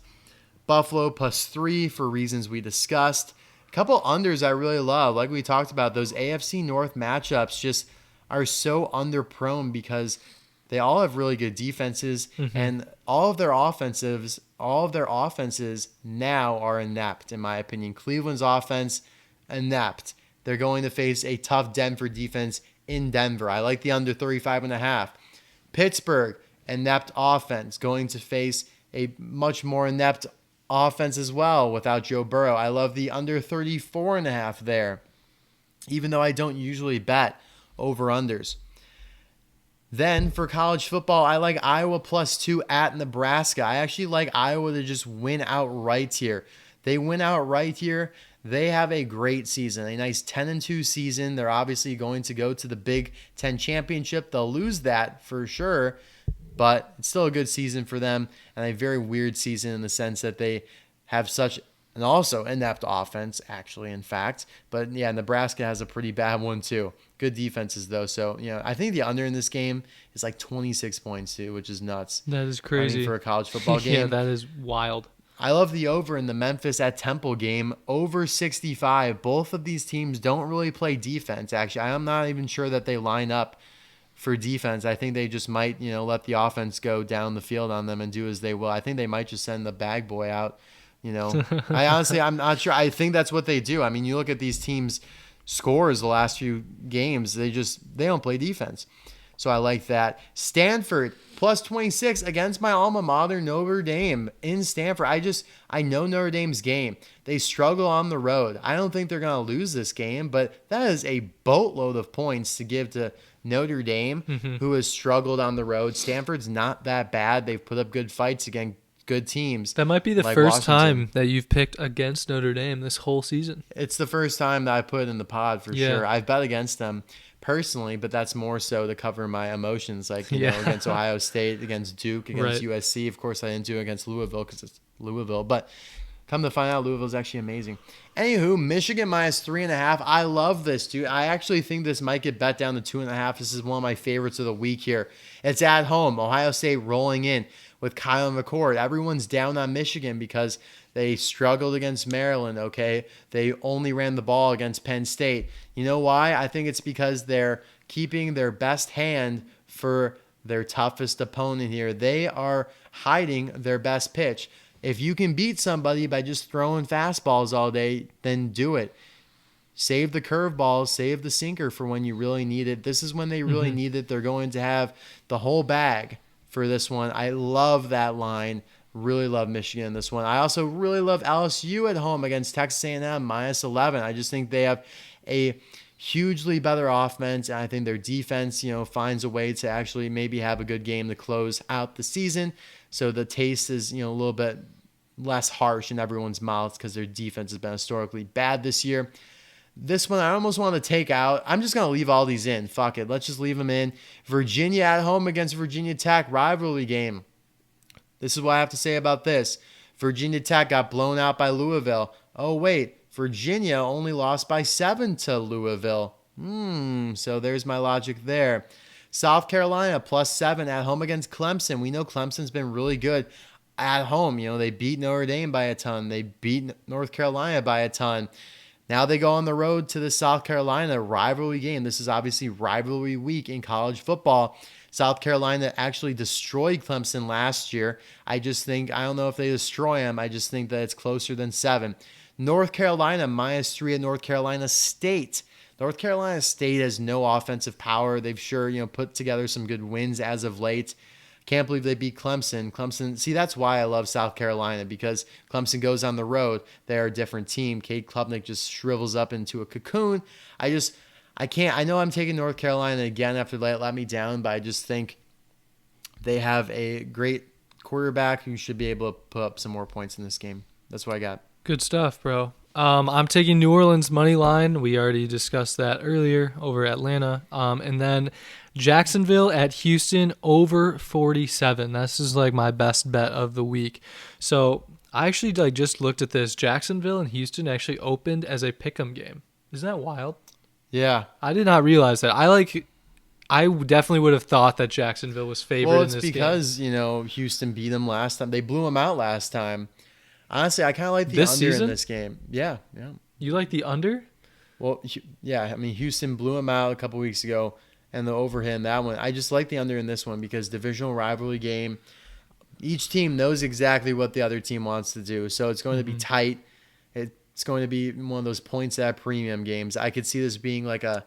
Buffalo +3 for reasons we discussed. A couple unders I really love. Like we talked about, those AFC North matchups just are so under-prone because they all have really good defenses, and all of their offenses now are inept, in my opinion. Cleveland's offense, inept. They're going to face a tough Denver defense in Denver. I like the under 35.5. Pittsburgh, inept offense, going to face a much more inept offense as well without Joe Burrow. I love the under 34.5 there, even though I don't usually bet over-unders. Then for college football, I like Iowa +2 at Nebraska. I actually like Iowa to just win outright here. They win outright here. They have a great season, a nice 10-2 season. They're obviously going to go to the Big Ten Championship. They'll lose that for sure, but it's still a good season for them and a very weird season in the sense that they have such and also inept offense, actually, in fact. But, yeah, Nebraska has a pretty bad one, too. Good defenses, though. So, I think the under in this game is like 26 points, too, which is nuts. That is crazy. For a college football game. Yeah, that is wild. I love the over in the Memphis at Temple game. Over 65. Both of these teams don't really play defense, actually. I'm not even sure that they line up for defense. I think they just might, let the offense go down the field on them and do as they will. I think they might just send the bag boy out. I'm not sure. I think that's what they do. I mean, you look at these teams' scores the last few games, they don't play defense. So I like that. Stanford +26 against my alma mater, Notre Dame in Stanford. I know Notre Dame's game. They struggle on the road. I don't think they're going to lose this game, but that is a boatload of points to give to Notre Dame, who has struggled on the road. Stanford's not that bad. They've put up good fights against good teams. That might be the first time that you've picked against Notre Dame this whole season. It's the first time that I put in the pod for sure. I've bet against them personally, but that's more so to cover my emotions, like against Ohio State, against Duke, against USC. Of course, I didn't do it against Louisville because it's Louisville, but come to find out, Louisville's actually amazing. Anywho, Michigan -3.5. I love this, dude. I actually think this might get bet down to 2.5. This is one of my favorites of the week here. It's at home. Ohio State rolling in with Kyle McCord. Everyone's down on Michigan because they struggled against Maryland, okay? They only ran the ball against Penn State. You know why? I think it's because they're keeping their best hand for their toughest opponent here. They are hiding their best pitch. If you can beat somebody by just throwing fastballs all day, then do it. Save the curveballs, save the sinker for when you really need it. This is when they really need it. They're going to have the whole bag for this one. I love that line. Really love Michigan in this one. I also really love LSU at home against Texas A&M -11. I just think they have a hugely better offense, and I think their defense, finds a way to actually maybe have a good game to close out the season. So the taste is, a little bit less harsh in everyone's mouths because their defense has been historically bad this year. This one I almost want to take out. I'm just going to leave all these in. Fuck it. Let's just leave them in. Virginia at home against Virginia Tech, rivalry game. This is what I have to say about this. Virginia Tech got blown out by Louisville. Oh, wait. Virginia only lost by 7 to Louisville. So there's my logic there. South Carolina +7 at home against Clemson. We know Clemson's been really good. at home. They beat Notre Dame by a ton. They beat North Carolina by a ton. Now they go on the road to the South Carolina rivalry game. This is obviously rivalry week in college football. South Carolina actually destroyed Clemson last year. I don't know if they destroy them. I just think that it's closer than 7. North Carolina -3 at North Carolina State. North Carolina State has no offensive power. They've put together some good wins as of late. Can't believe they beat Clemson. See, that's why I love South Carolina, because Clemson goes on the road. They're a different team. Cade Klubnik just shrivels up into a cocoon. I can't. I know I'm taking North Carolina again after they let me down, but I just think they have a great quarterback who should be able to put up some more points in this game. That's what I got. Good stuff, bro. I'm taking New Orleans money line. We already discussed that earlier over Atlanta. And then Jacksonville at Houston over 47. This is like my best bet of the week. So I actually just looked at this. Jacksonville and Houston actually opened as a pick'em game. Isn't that wild? Yeah. I did not realize that. I definitely would have thought that Jacksonville was favored in this game. Well, it's because, Houston beat them last time. They blew them out last time. Honestly, I kind of like the under in this game. Yeah. You like the under? Well, yeah. I mean, Houston blew them out a couple weeks ago, and the over hit in that one. I just like the under in this one because divisional rivalry game. Each team knows exactly what the other team wants to do, so it's going to be tight. It's going to be one of those points at premium games. I could see this being like a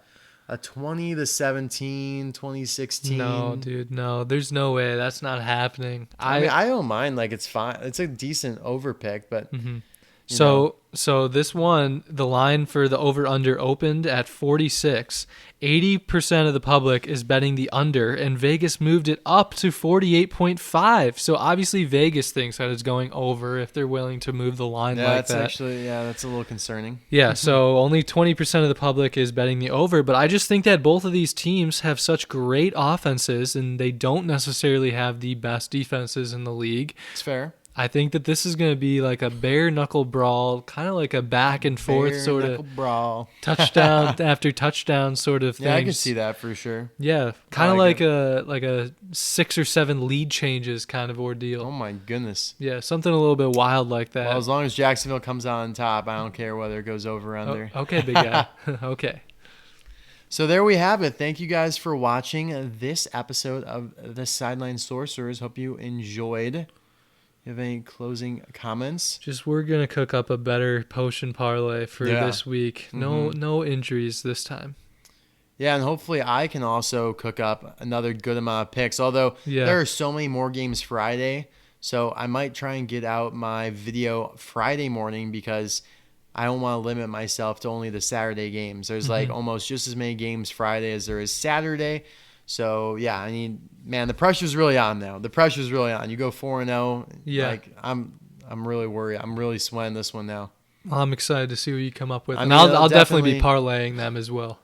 20-17, 2016. No, dude, no. There's no way. That's not happening. I mean, I don't mind. Like, it's fine. It's a decent over pick, but So this one, the line for the over-under opened at 46. 80% of the public is betting the under, and Vegas moved it up to 48.5. So obviously Vegas thinks that it's going over if they're willing to move the line like that. That's a little concerning. Yeah, so only 20% of the public is betting the over, but I just think that both of these teams have such great offenses, and they don't necessarily have the best defenses in the league. It's fair. I think that this is going to be like a bare knuckle brawl, kind of like a back and forth sort of brawl, touchdown after touchdown sort of thing. Yeah, I can see that for sure. Yeah, kind of like a 6 or 7 lead changes kind of ordeal. Oh my goodness. Yeah, something a little bit wild like that. Well, as long as Jacksonville comes out on top, I don't care whether it goes over or under. Oh, okay, big guy. Okay. So there we have it. Thank you guys for watching this episode of the Sideline Sorcerers. Hope you enjoyed. You have any closing comments? Just we're gonna cook up a better potion parlay for this week. No injuries this time. Yeah, and hopefully I can also cook up another good amount of picks. Although there are so many more games Friday, so I might try and get out my video Friday morning because I don't want to limit myself to only the Saturday games. There's like almost just as many games Friday as there is Saturday. So, yeah, I mean, man, the pressure's really on now. The pressure's really on. You go 4-0. Yeah. Like, I'm really worried. I'm really sweating this one now. Well, I'm excited to see what you come up with. I And mean, I'll definitely be parlaying them as well.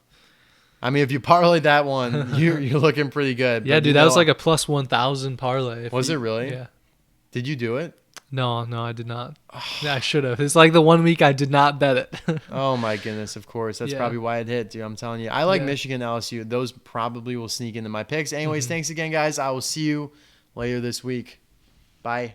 I mean, if you parlay that one, you're looking pretty good. Yeah, but, dude, that was like a plus 1,000 parlay. Was it really? Yeah. Did you do it? No, I did not. I should have. It's like the 1 week I did not bet it. Oh, my goodness, of course. That's probably why it hit, dude. I'm telling you. I like Michigan, LSU. Those probably will sneak into my picks. Anyways, thanks again, guys. I will see you later this week. Bye.